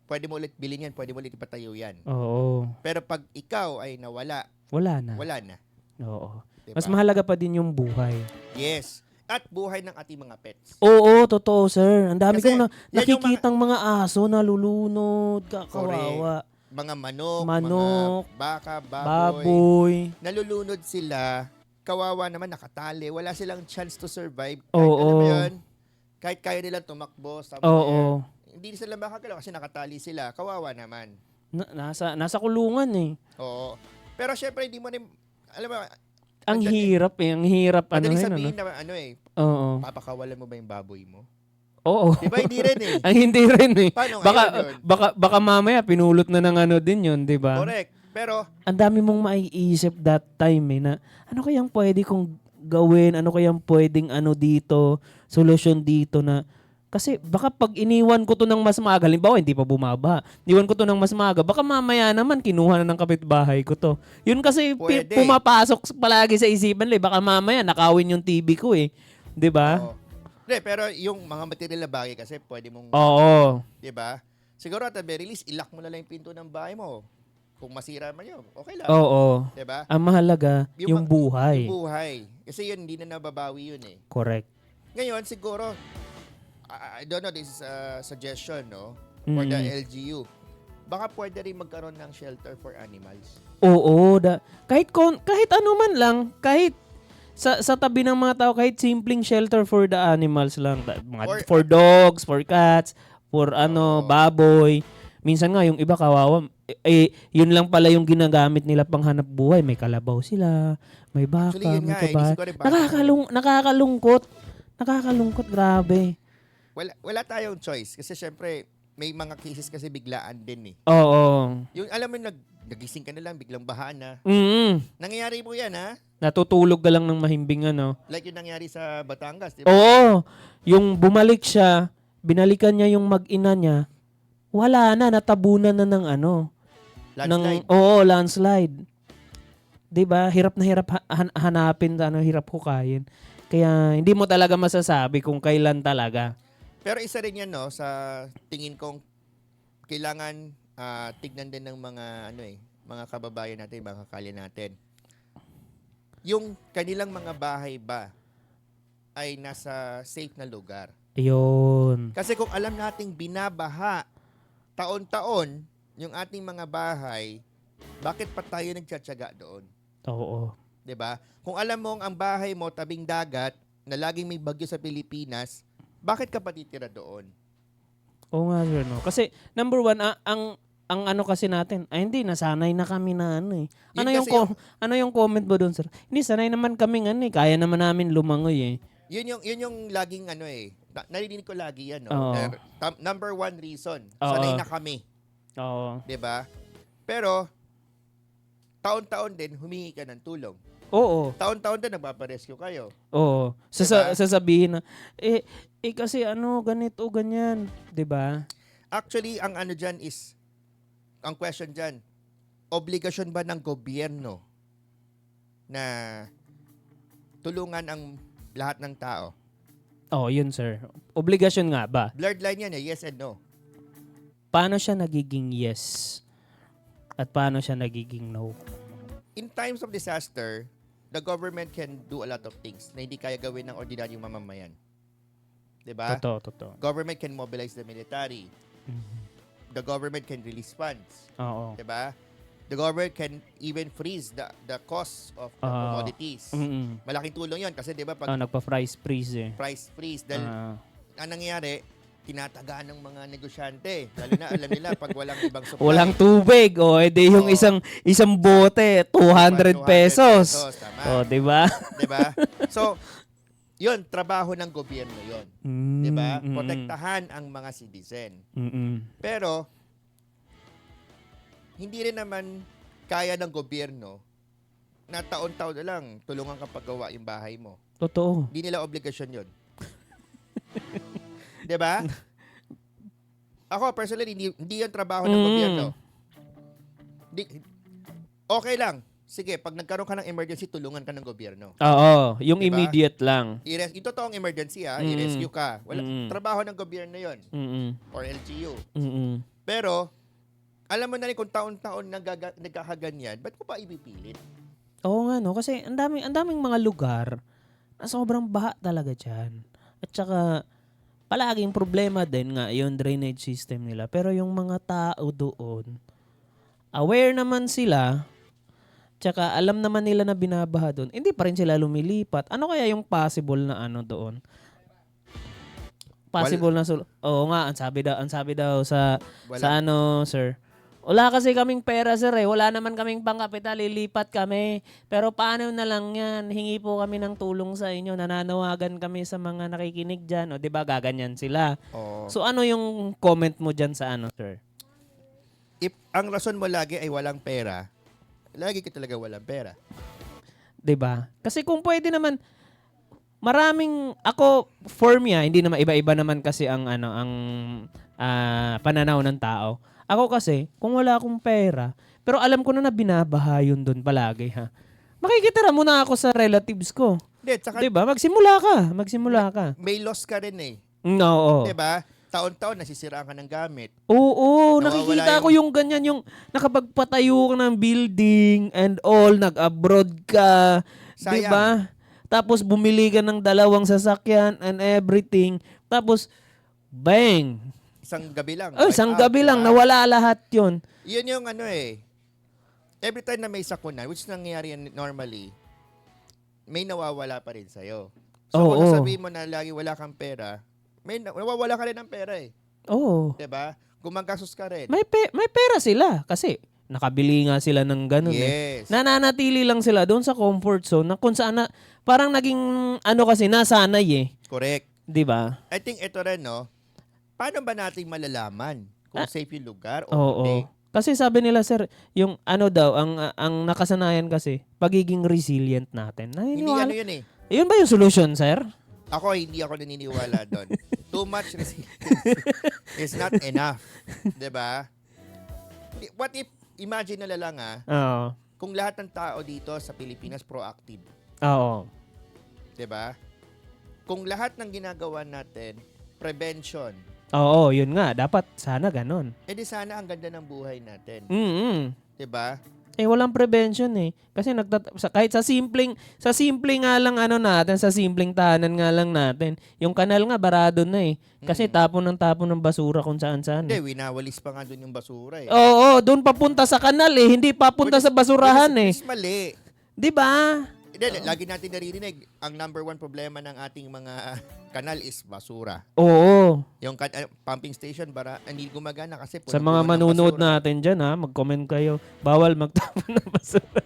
Pwede mo ulit bilhin yan, pwede mo ulit ipatayo yan. Oo. Pero pag ikaw ay nawala, Wala na. wala na. Oo. Diba? Mas mahalaga pa din yung buhay. Yes. at buhay ng ating mga pets. Oo, totoo, sir. Ang dami Kasi, kong yan yung nakikitang mga aso nalulunod, kawawa. Mga manok, Manok, mga baka, baboy, baboy. nalulunod sila, kawawa naman, nakatali, wala silang chance to survive. Kahit Oo. alam mo yun, kahit kaya nilang tumakbo somewhere, Oo. hindi sila makakalaw kasi nakatali sila, kawawa naman. Nasa kulungan eh. Oo. Pero syempre, hindi mo rin, alam mo, Ang andyan- hirap eh. Ang hirap ano madaling yun. sabihin na Oo. papakawalan mo ba yung baboy mo? Oo. Di ba, hindi rin eh. Ang hindi rin eh. Paano Baka, ngayon yun? baka mamaya pinulot na ng ano din yun, di ba? Correct. Pero, Ang dami mong maiisip that time eh na ano kayang pwede kong gawin, ano kayang pwedeng ano dito, solusyon dito na kasi baka pag iniwan ko to ng mas maaga, halimbawa hindi pa bumaba, iniwan ko to ng mas maaga, baka mamaya naman kinuha na ng kapitbahay ko to. Yun kasi Pwede. pumapasok palagi sa isipan nila, baka mamaya nakawin yung TV ko eh. 'Di ba? oo. Hindi, pero yung mga material na bagay kasi pwede mong, Oo. di ba? Siguro at the very least, ilock mo na lang yung pinto ng bahay mo. Kung masira man yun, okay lang. Oo. Di ba? Ang mahalaga Yung yung buhay. Yung buhay. Kasi yun, hindi na nababawi yun eh. Correct. Ngayon, siguro, I don't know, this is a suggestion, no? For the LGU. Baka pwede rin magkaroon ng shelter for animals. Oo, kahit ano man lang, kahit sa tabi ng mga tao, kahit simpleng shelter for the animals lang, for dogs, for cats, for baboy. Minsan nga yung iba kawawa, yun lang pala yung ginagamit nila panghanap buhay. May kalabaw sila, may baka, Actually, yun may nga, eh, kabahay. isip ko rin baka- Nakakalungkot. Nakakalungkot, grabe. Wala tayong choice. Kasi syempre, may mga cases kasi biglaan din eh. Oo. Yung alam mo, nagising ka na lang, biglang baha na. Nangyayari po yan, ha? Natutulog ka lang ng mahimbing ano. Like yung nangyari sa Batangas, di ba? Oo. Yung bumalik siya, binalikan niya yung mag-ina niya, wala na, natabunan na ng Landslide. Landslide. 'Di ba? Hirap na hirap hanapin, hirap hukayin. Kaya hindi mo talaga masasabi kung kailan talaga. Pero isa rin yan, no, sa tingin kong kailangan tignan din ng mga kababayan natin, mga kakalya natin. Yung kanilang mga bahay ba ay nasa safe na lugar. Ayun. Kasi kung alam nating binabaha taon-taon yung ating mga bahay, bakit pa tayo nagtsatsaga doon? Oo. 'Di ba? Kung alam mong ang bahay mo tabing dagat na laging may bagyo sa Pilipinas, bakit ka pa titira doon? Oo nga, sir, no? Kasi, number one, ang ano kasi natin, hindi, nasanay na kami na eh. Yun kasi Ano yung comment mo doon, sir? Hindi, sanay naman kami kaya naman namin lumangoy eh. Yun yung laging narinig ko lagi yan, no? Oo. Number one reason, Oo. sanay na kami. Oo. 'Di ba? Pero, taon-taon din, humingi ka ng tulong. Oo. Taon-taon din, nagpaparescue kayo. Oo. Diba? Sasabihin na, kasi ganito, ganyan. 'Di ba? Actually, ang question dyan, obligasyon ba ng gobyerno na tulungan ang lahat ng tao? Oh, yun, sir. Obligasyon nga ba? Blurred line yan yes and no. Paano siya nagiging yes? At paano siya nagiging no? In times of disaster, the government can do a lot of things na hindi kaya gawin ng ordinaryong mamamayan. 'Di ba? Totoo. Government can mobilize the military. The government can release funds. Oo. 'Di ba? The government can even freeze the cost of the commodities. Malaking tulong 'yon kasi 'di ba pag Nagpa-price freeze eh. price freeze dahil ang nangyayari, tinatagaan ng mga negosyante. Lalo na alam nila pag walang ibang supply. Walang tubig. Edi yung Oo. isang bote, 200 pesos. Tama. Oh, 'di ba? 'Di ba? So, 'yun trabaho ng gobyerno 'yon. 'Di ba? Protektahan ang mga citizen. Pero hindi rin naman kaya ng gobyerno na taon-taon na lang tulungan ka paggawa yung bahay mo. Totoo. Hindi nila obligasyon 'yon. 'Di ba? Ako personally hindi 'yan trabaho ng gobyerno. Okay lang. Sige, pag nagkaroon ka ng emergency, tulungan ka ng gobyerno. Oo, yung Diba? immediate lang. Ito toong emergency i-rescue ka. Trabaho ng gobyerno 'yon or LGU. Pero alam mo na rin kung taon-taon nagkakaganyan, ba't ko pa ipipilit? Oo nga no, kasi ang daming mga lugar na sobrang baha talaga dyan. At saka, palaging problema din nga yung drainage system nila. Pero yung mga tao doon, aware naman sila, tsaka alam naman nila na binabaha doon, hindi pa rin sila lumilipat. Ano kaya yung possible na ano doon? Possible na Oo nga, ang sabi daw sa Wala. sir. Wala kasi kaming pera, sir, eh. Wala naman kaming pangkapital, lilipat kami. Pero paano na lang yan? Hingi po kami ng tulong sa inyo. Nananawagan kami sa mga nakikinig dyan. O, di ba, gaganyan sila. Oo. So, ano yung comment mo dyan sa ano, sir? If ang rason mo lagi ay walang pera, lagi ka talaga walang pera. 'Di ba? Kasi kung pwede naman ako for me, hindi naman iba-iba naman kasi ang pananaw ng tao. Ako kasi kung wala akong pera, pero alam ko na binabaha yun doon palagi makikitira muna ako sa relatives ko. Hindi, tsaka 'Di ba? Magsimula ka. may loss ka rin eh. Oo. 'Di ba? Taon-taon nasisiraan ka ng gamit. Oo, Nawawala nakikita ko yung ganyan, yung nakapagpatayo ka ng building and all, nag-abroad ka, di Sayang. ba? Tapos bumili ka ng 2 sasakyan and everything. Tapos, bang! Isang gabi lang. Oh, wipe isang out, gabi lang, diba? nawala lahat yun. Yun yung ano eh. Every time na may sakuna, which nangyayari yan normally, may nawawala pa rin sa'yo. So, Oo. kung sasabihin mo na lagi wala kang pera, may nawawala ka rin ng pera eh. Oo. 'Di ba? Gumagastos ka rin. May pera sila kasi nakabili nga sila ng ganun Yes. Nananatili lang sila doon sa comfort zone na kung saan parang naging kasi nasanay eh. Correct. 'Di ba? I think ito rin, no? Paano ba natin malalaman kung safe yung lugar o Oo. hindi? Kasi sabi nila, sir, yung daw, ang nakasanayan kasi, pagiging resilient natin. Hindi Naniniwala. ano yun eh. Yun ba yung solution, sir? Hindi ako naniniwala doon. Too much resilience is not enough. 'Di ba? What if, imagine na lang Oo. kung lahat ng tao dito sa Pilipinas proactive. Oo. 'Di ba? Kung lahat ng ginagawa natin, prevention, Oo, yun nga. Dapat sana ganun. edi sana ang ganda ng buhay natin. Mm. 'Di ba? Walang prevention eh. Kasi kahit sa simpleng nga lang natin, sa simpleng tahanan nga lang natin, yung kanal nga barado na eh. Kasi tapon ng basura kung saan-saan. Hindi, winawalis pa nga doon yung basura eh. Oo, doon papunta sa kanal eh, hindi papunta sa basurahan eh. Which is mali. 'Di ba? Hindi, lagi natin naririnig, ang number one problema ng ating mga kanal is basura. Oo. Yung pumping station, hindi gumagana kasi Sa puno-puno mga ng manunood basura. natin dyan mag-comment kayo. Bawal magtapon ng basura.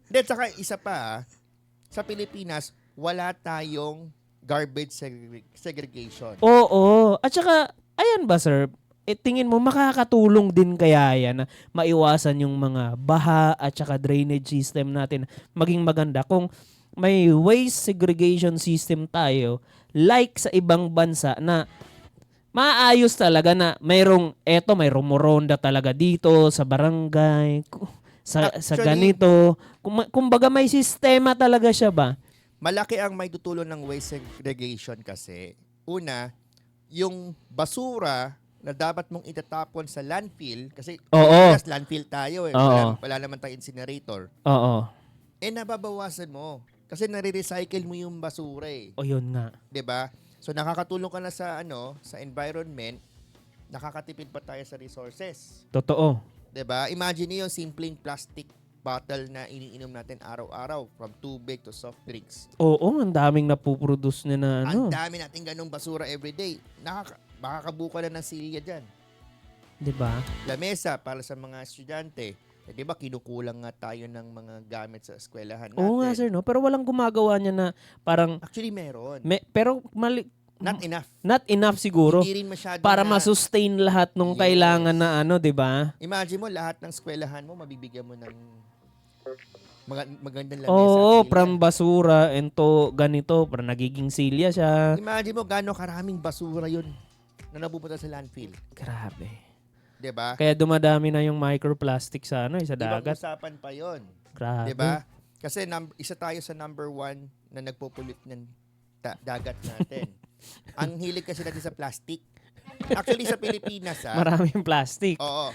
Hindi, tsaka isa pa, sa Pilipinas, wala tayong garbage segregation. Oo. At saka, ayan ba sir, tingin mo makakatulong din kaya yan na maiwasan yung mga baha at saka drainage system natin maging maganda kung may waste segregation system tayo like sa ibang bansa na maayos talaga na may rumoronda talaga dito sa barangay, sa Actually, ganito. Kumbaga may sistema talaga siya ba? Malaki ang may tutulong ng waste segregation kasi, una, yung basura na dapat mong itatapon sa landfill, kasi Oo. landfill tayo eh, Oo. wala naman tayong incinerator, Oo. nababawasan mo. Kasi nare-recycle mo yung basura eh. O yun nga. 'Di ba? So nakakatulong ka na sa sa environment, nakakatipid pa tayo sa resources. Totoo. 'Di ba? Imagine niyo yung simpleng plastic bottle na iniinom natin araw-araw, from tubig to soft drinks. Oo, ang daming napuproduce na Ang dami nating ganung basura everyday. Makakabuka na ng silya dyan. 'Di ba? Lamesa para sa mga estudyante. 'Di ba kinukulang nga tayo ng mga gamit sa eskwelahan natin. Oo nga sir, no? Pero walang gumagawa niya na parang Actually meron. pero mali, Not enough. not enough siguro Hindi rin masyado para na, ma-sustain lahat nung Yes. kailangan na 'di ba? Imagine mo lahat ng eskwelahan mo mabibigyan mo ng magandang lamesa. Oo, at silya. from basura into ganito, para nagiging silya siya. Imagine mo gaano karaming basura yun na napupunta sa landfill. Grabe. 'Di ba? Kaya dumadami na yung microplastic sa sa Ibang dagat. usapan pa yon. Grabe. 'Di ba? Kasi isa tayo sa number 1 na nagpo-pollute ng dagat natin. Ang hilig kasi natin sa plastic. Actually sa Pilipinas Maraming plastic. oo.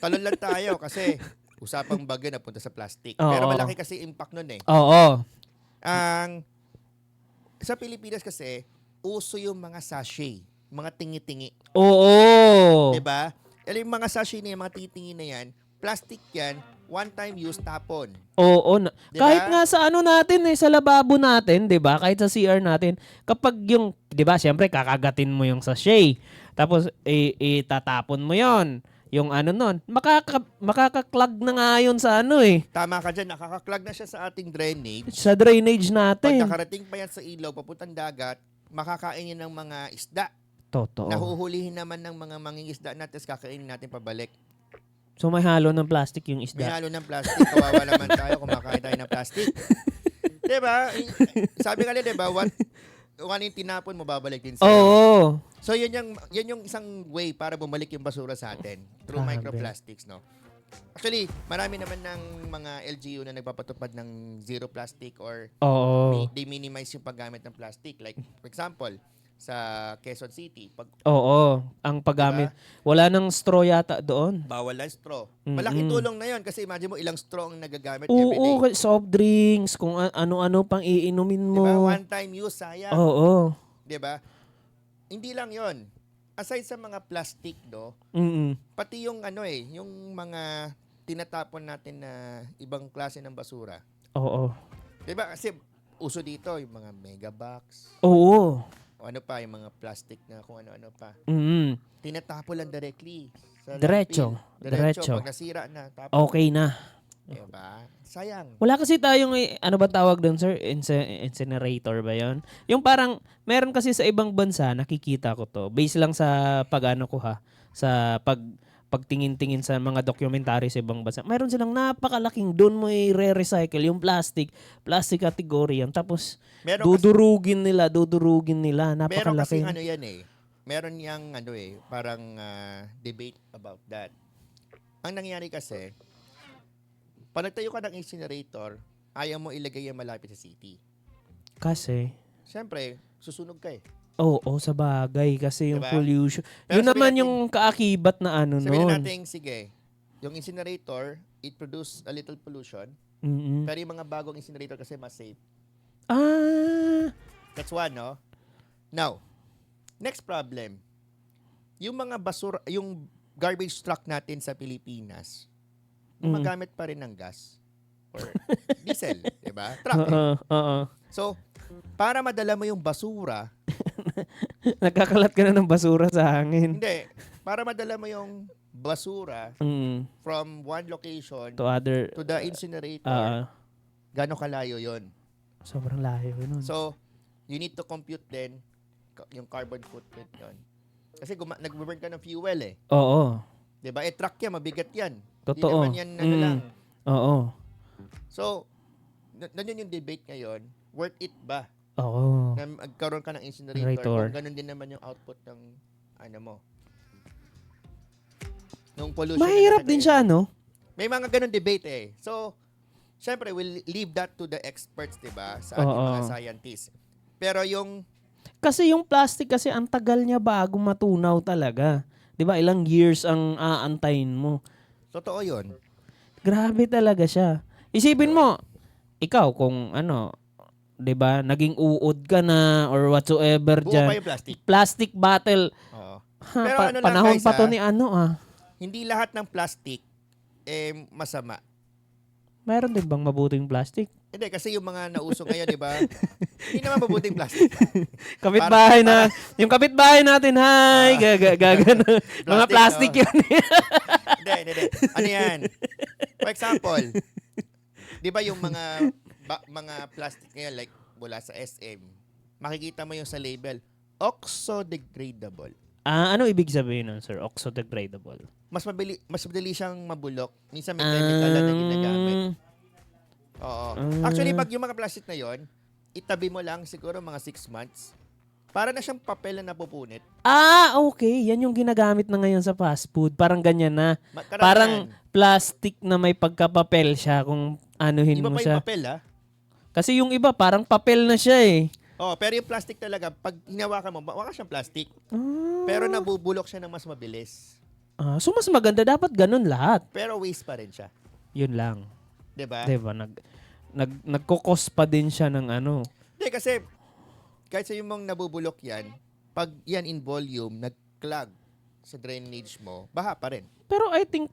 Talon lang tayo kasi usapang bagyo na punta sa plastic. Oo. Pero malaki kasi impact nun eh. Oo. Ang sa Pilipinas kasi, uso yung mga sachet, mga tingi-tingi. Oo. 'Di ba? Yung mga sachet na yan, mga tingi-tingi na yan, plastic yan, one time use, tapon. Oo. Di Kahit ba? nga sa ano natin sa lababo natin, 'di ba? Kahit sa CR natin, kapag yung, 'di ba, syempre kakagatin mo yung sachet. Tapos itatapon mo 'yon. Yung ano nun, makaka-clog na nga yun sa ano Tama ka dyan, nakakaklag na siya sa ating drainage. sa drainage Pag natin. nakarating pa yan sa ilaw, papuntang dagat, makakain yan ng mga isda. Totoo. Nahuhulihin naman ng mga mangingisda natin, kakainin natin pabalik. So may halo ng plastic yung May isda. halo ng plastic, kawawa naman tayo, kumakain tayo ng plastic. Diba? Sabi nga nila, diba, kung ano yung tinapon mo, babalik din sa'yo. Oo. So, yan yung isang way para bumalik yung basura sa atin through Grabe. microplastics, no? Actually, marami naman ng mga LGU na nagpapatupad ng zero plastic or Oo. they minimize yung paggamit ng plastic. Like, for example, sa Quezon City, pag Oo. Ang paggamit. Wala nang straw yata doon. bawal ang straw. Mm-mm. Malaking tulong na yon kasi imagine mo ilang straw ang nagagamit Oo, everyday. soft drinks, kung ano-ano pang iinumin mo. Diba? One time use, sayang. Oo. Diba? Hindi lang yon. Aside sa mga plastic, no, Mm. pati yung yung mga tinatapon natin na ibang klase ng basura. Oo. 'Di ba? Kasi uso dito yung mga mega box, Oo. o ano pa, yung mga plastic na kung ano-ano pa. Mm. Tinatapon lang directly sa Diretso. landfill. Diretso. Pag nasira na, tapos, Okay na. 'di ba? Sayang. Wala kasi tayong, ano ba tawag doon, sir? Incinerator ba yon? Yung parang, meron kasi sa ibang bansa, nakikita ko to. Base lang sa pag-ano ko sa pagtingin-tingin sa mga documentary sa ibang bansa. Meron silang napakalaking, doon mo i-recycle yung plastic category yan. Tapos, Meron dudurugin nila. Meron kasi Napakalaki. yan Meron yang parang debate about that. Ang nangyari kasi, pag nagtayo ka ng incinerator, ayaw mo ilagay yan malapit sa city. Kasi, Siyempre, susunog ka eh. oo, sa bagay. Kasi yung Diba? pollution. Pero Yun sabihin naman natin- yung kaakibat na ano Sabihin nun. natin, sige, yung incinerator, it produce a little pollution, Mm-mm. pero yung mga bagong incinerator kasi mas safe. Ah, That's one, no? Now, next problem. Yung mga basura, yung garbage truck natin sa Pilipinas, gumagamit pa rin ng gas or diesel, di ba? Truck. oo. So, para madala mo yung basura, Nagkakalat ka na ng basura sa hangin. hindi, para madala mo yung basura Mm, from one location to other, to the incinerator, gano'ng kalayo yon. sobrang layo nun. So, you need to compute din yung carbon footprint yon. Kasi nag-burn ka ng fuel eh. Oo, 'Di ba? Truck yan, mabigat yan. totoo. Hindi naman yan lang. Oo, So, nandiyan yung debate ngayon, worth it ba oo. na magkaroon ka ng incinerator Generator. kung ganun din naman yung output ng mo. Nung pollution. na Mahirap nasa din ngayon. siya, no? May mga ganun debate eh. So, syempre, we'll leave that to the experts, 'di ba? Sa ating Oo. mga scientists. Pero yung Kasi yung plastic kasi, ang tagal niya bago matunaw talaga. 'Di ba? Ilang years ang aantayin mo. totoo yun. Grabe talaga siya. Isipin mo, ikaw kung 'di ba, naging uod ka na or whatsoever Buo dyan. pa yung plastic. Plastic bottle. Oo. Ha, Pero ano lang, panahon guys, pa to ni Hindi lahat ng plastic masama. Meron din bang mabuting plastic? Hindi, kasi yung mga nauso ngayon, di ba? Hindi naman mabuting plastic. Kapitbahay yung kapitbahay natin, hi, gagano. Mga plastic no? yun. Hindi. Ano yan? For example, di ba yung mga plastic ngayon, like mula sa SM, makikita mo yung sa label, oxo-degradable. Ano ibig sabihin nun, sir? Oxo-degradable. Mas madali siyang mabulok. Minsan may chemical na ginagamit. Oo. Actually, pag yung mga plastic na yon, itabi mo lang siguro mga 6 months. Para na siyang papel na napupunit. Okay. Yan yung ginagamit na ngayon sa fast food. Parang ganyan na. Karamihan. Parang plastic na may pagkapapel siya kung anuhin Iba mo pa siya. yung papel, ha? Kasi yung iba, parang papel na siya eh. Oh, pero yung plastic talaga, pag hinawakan mo, baka siyang plastic. Ah. Pero nabubulok siya ng mas mabilis. So mas maganda dapat ganun lahat. Pero waste pa rin siya. Yun lang. 'Di ba? 'Di ba? nagkukos pa din siya ng ano. Hindi, kasi kahit sa yung mong nabubulok yan, pag yan in volume, nag-clog sa drainage mo, baha pa rin. Pero I think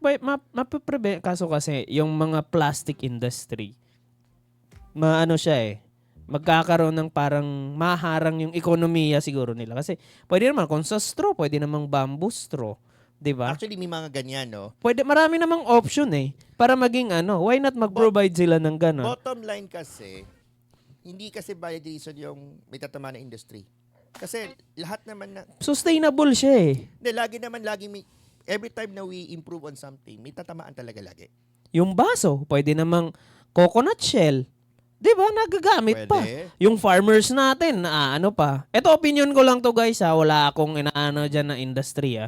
mapiprevent, kaso kasi yung mga plastic industry, maano siya magkakaroon ng parang maharang yung ekonomiya siguro nila. Kasi pwede naman, kung sa straw, pwede namang bamboo straw. Diba? Actually, may mga ganyan, no? Pwede, marami namang option para maging why not mag-provide sila ng gano'n? Bottom line kasi, hindi kasi valid reason yung may tatama na industry. Kasi lahat naman na, Sustainable siya hindi, lagi may, every time na we improve on something, may tatamaan talaga lagi. Yung baso, pwede namang coconut shell. 'Di ba? Nagagamit pa. Yung farmers natin, ano pa. Ito opinion ko lang to guys wala akong inaano diyan na industry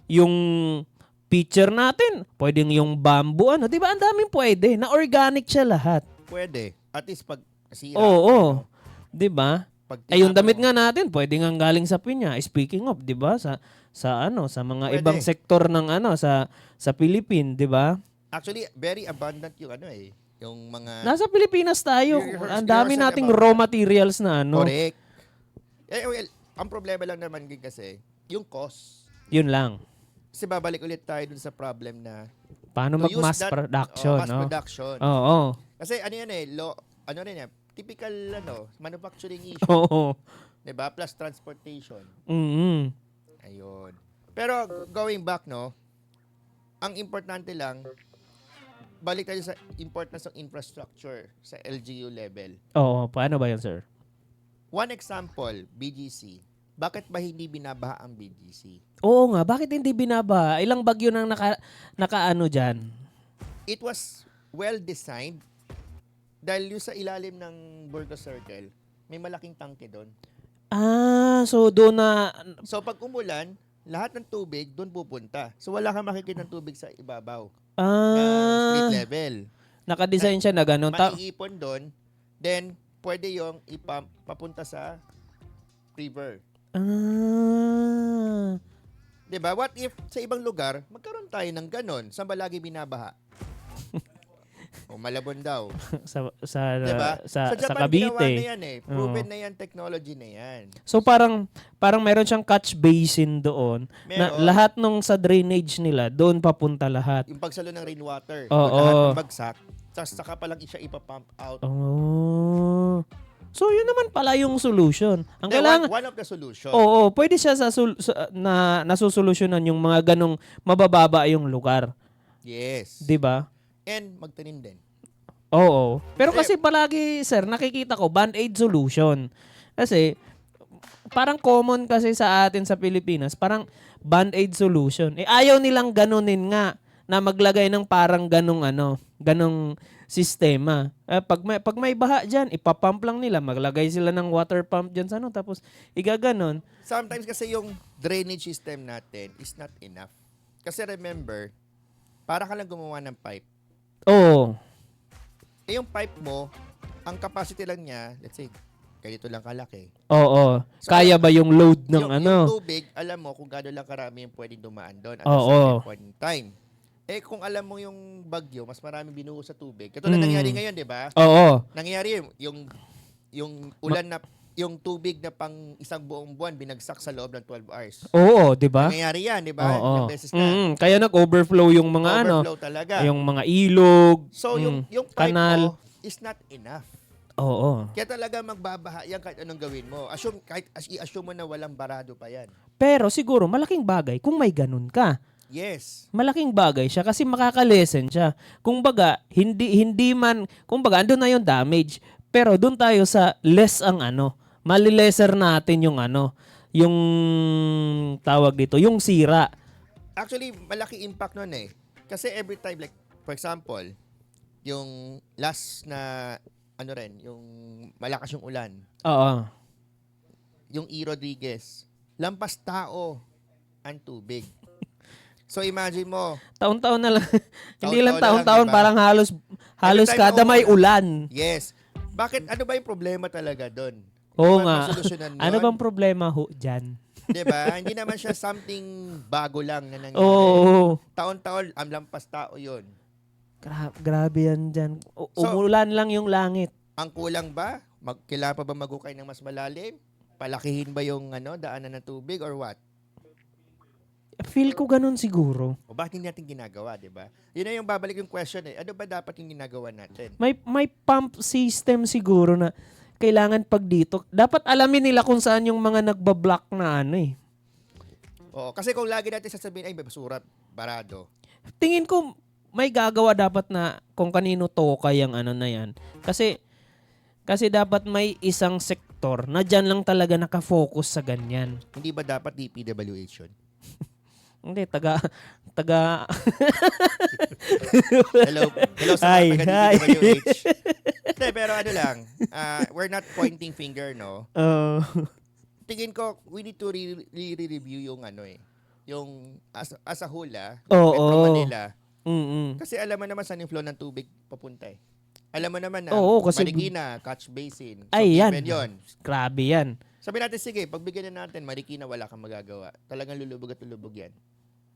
Yung pitcher natin, pwedeng yung bamboo 'di ba? Ang daming pwede. Na organic siya lahat. Pwede. At least pag nasira. Oo. 'Di ba? Pag Yung tinapon damit mo, nga natin, pwede nga galing sa pinya. Speaking of, 'di ba? Sa mga Pwede. ibang sektor ng sa Philippines, 'di ba? Actually, very abundant yung yung mga Nasa Pilipinas tayo. Ang dami You're nating about raw materials na correct. Well, ang problema lang naman din kasi, yung cost. Yun lang. Kasi babalik ulit tayo dun sa problem na Paano to use mag-mass that- production, mass no? production. Oo. Kasi typical manufacturing issue, Oo. 'di ba? Plus transportation. Mm. Ayun. Pero going back, no, ang importante lang, balik tayo sa importance ng infrastructure sa LGU level. Oo. Paano ba yun, sir? One example, BGC. Bakit ba hindi binabaha ang BGC? Oo nga. Bakit hindi binaba? Ilang bagyo nang nakaano dyan? It was well designed dahil yung sa ilalim ng Burgos Circle, may malaking tangke doon. So doon na... So pag umulan, lahat ng tubig doon pupunta. So wala kang makikita ng tubig sa ibabaw ng street level. Nakadesign siya na ganun. Maiipon doon, then pwede yung papunta sa river. 'Di ba? What if sa ibang lugar, magkaroon tayo ng ganon? Saan ba lagi binabaha? O Malabon daw. Diba? sa Japan, ginawa Cavite. na yan Proven na yan, technology na yan. So parang meron siyang catch basin doon na Meron. lahat nung sa drainage nila doon papunta lahat. Yung pagsalo ng rainwater, Oo. lahat ng bagsak, tapos saka pa lang siya ipapump out. Oh. So yun naman pala yung solution. Ang Then, kailangan one of the solution. Oo, pwede siya na nasusolusyonan yung mga ganong mabababa yung lugar, Yes. 'di ba? And magtanim din. Oo. Pero kasi palagi, sir, nakikita ko band-aid solution. Kasi parang common kasi sa atin sa Pilipinas, parang band-aid solution. Ayaw nilang ganunin nga na maglagay ng parang ganong sistema. Pag may baha diyan, ipapump lang nila, maglagay sila ng water pump diyan sa tapos igaganon. Sometimes kasi yung drainage system natin is not enough. Kasi remember, para ka lang gumawa ng pipe. Oo. Yung pipe mo, ang capacity lang niya, let's say, ganito lang kalaki. Oo. So, Kaya ba yung load ng yung tubig, alam mo kung gaano lang karami yung pwedeng dumaan doon at a Oo. certain point in time. Kung alam mo yung bagyo, mas marami binuho sa tubig. Katulad nangyari ngayon, di ba? Oo. Nangyari yung ulan na, yung tubig na pang isang buong buwan binagsak sa loob ng 12 hours. Oo, 'di ba? Nangyari yan, di ba? Oo. Ilang beses na. Kaya nag-overflow yung mga Overflow talaga. yung mga ilog. So, yung pipe kanal. mo is not enough. Oo. Kaya talaga magbabaha yan kahit anong gawin mo. I-assume mo na walang barado pa yan. Pero siguro malaking bagay kung may ganun ka. Yes. Malaking bagay siya kasi makaka-lessen siya. Kumbaga, hindi man, kumbaga andun na yung damage. Pero doon tayo sa less ang malileser natin yung yung tawag dito, yung sira. Actually, malaki impact nun Kasi every time, like, for example, yung last na, yung malakas yung ulan, Oo. yung E. Rodriguez, lampas tao ang tubig. So imagine mo, Taon-taon na lang. Hindi Taon-taon lang na lang, taon-taon, diba? parang halos Every time kada na may umulan. ulan. yes. Bakit, ano ba yung problema talaga doon? Oo Ano ba nga. yung solusyonan nun? Ano bang problema dyan? Diba? Hindi naman siya something bago lang na nangyari. Oo. Taon-taon, ang lampas tao yun. Grabe yan dyan. So, Umulan lang yung langit. ang kulang ba? Kailangan pa ba magukay ng mas malalim? Palakihin ba yung daanan ng tubig or what? Feel ko ganun siguro. O bakit hindi natin ginagawa, di ba? Yun na yung babalik yung question eh. Ano ba dapat yung ginagawa natin? May pump system siguro na kailangan pag dito. Dapat alamin nila kung saan yung mga nagbablock na ano eh. Oo, kasi kung lagi natin sasabihin, ay, may basura, barado. Tingin ko may gagawa dapat na kung kanino tokay ang ano na yan. Kasi dapat may isang sektor na dyan lang talaga nakafocus sa ganyan. Hindi ba dapat DPWH yun? Hindi, taga Hello sa Hi, mga taga-DPWH. Hindi, pero ano lang, we're not pointing finger, no? Tingin ko, we need to re-review yung yung as a whole, Metro Manila. Kasi alam mo naman saan yung flow ng tubig papunta eh. Alam mo naman na kasi Marikina, Catch Basin. So, ay, yan. given yun. Grabe yan. Sabi natin, sige, pagbigyan na natin, Marikina, wala kang magagawa. Talagang lulubog at lulubog yan.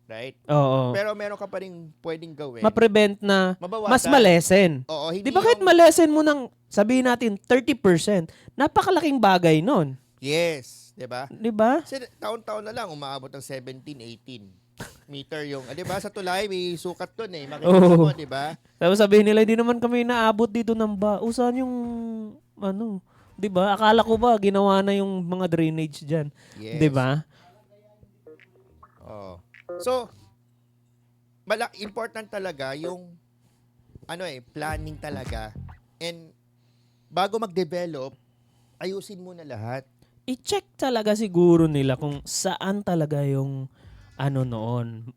Right? Oo. Pero meron ka pa rin pwedeng gawin. Ma-prevent na Mabawasan. mas malesen. Oo, hindi Di ba kahit malesen mo ng, sabihin natin, 30%, napakalaking bagay nun. Yes. Di ba? Di ba? Kasi taon-taon na lang, umaabot ng 17, 18 meter yung, di ba? Sa tulay, may sukat dun eh. Makikita mo, di ba? Tapos sabihin nila, hindi naman kami naabot dito ng saan yung, di ba? Akala ko ba, ginawa na yung mga drainage dyan. Yes. Di ba? Oh. So, important talaga yung, planning talaga. And, bago mag-develop, ayusin muna lahat. I-check talaga siguro nila kung saan talaga yung noon.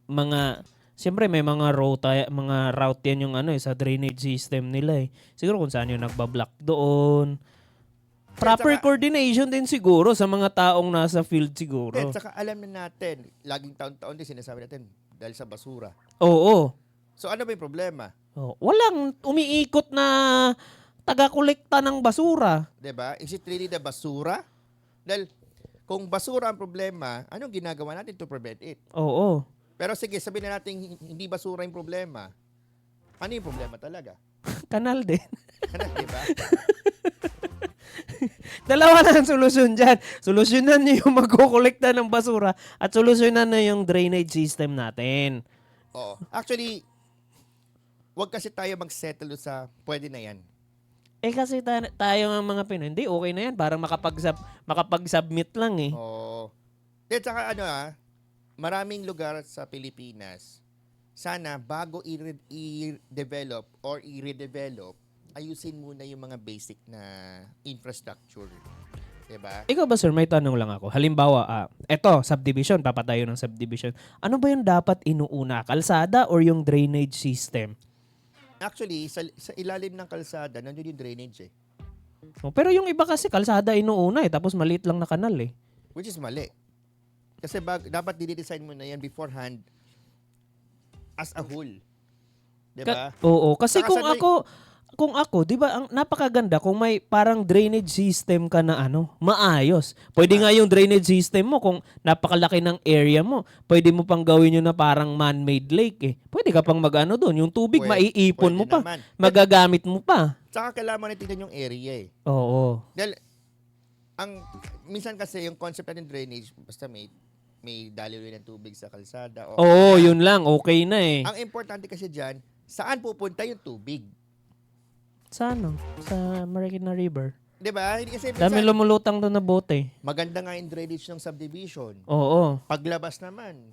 Siyempre may mga route yan yung sa drainage system nila eh. Siguro kung saan yung nagbablock doon. Proper coordination din siguro sa mga taong nasa field siguro. At saka alam na natin, laging taon-taon din sinasabi natin, dahil sa basura. Oo. So ano ba yung problema? Walang umiikot na taga-kolekta ng basura. 'Di ba? Is it really the basura? Dahil kung basura ang problema, anong ginagawa natin to prevent it? Oo. Pero sige, sabihin na natin hindi basura yung problema. Ano yung problema talaga? Kanal din. Di ba? Dalawa na ang solusyon dyan. Solusyonan nyo yung magkukolekta ng basura at solusyonan na yung drainage system natin. Oo. Actually, wag kasi tayo mag-settle sa pwede na yan. Kasi tayo ng mga Pinoy, hindi, okay na yan. Parang makapag-submit lang eh. Oo. At saka maraming lugar sa Pilipinas, sana bago i-develop or i-redevelop, ayusin muna yung mga basic na infrastructure. Diba? Ikaw ba sir, may tanong lang ako. Halimbawa, eto, subdivision, papatayo ng subdivision. Ano ba yung dapat inuuna? Kalsada or yung drainage system? Actually, sa ilalim ng kalsada, nandiyon yung drainage eh. Pero yung iba kasi kalsada inuuna tapos maliit lang na kanal eh. Which is mali. Kasi dapat didesign mo na yan beforehand as a whole. Diba? Oo, kasi Saka kung ako, 'di ba, ang napakaganda kung may parang drainage system ka na maayos. Pwede nga yung drainage system mo kung napakalaki ng area mo. Pwede mo pang gawin yun na parang man-made lake eh. Pwede ka pang mag doon, yung tubig maiipon mo pa, naman. magagamit mo pa. Saka kailangan mo na tingnan yung area eh. Oo. Dahil minsan kasi yung concept natin drainage, basta may daloy ng tubig sa kalsada. Oo, yun lang, okay na eh. Ang importante kasi diyan, saan pupunta yung tubig? Sa Sa Marikina River. 'Di ba? Hindi kasi Dami lumulutang doon na bote. maganda nga yung drainage ng subdivision. Oo. Paglabas naman,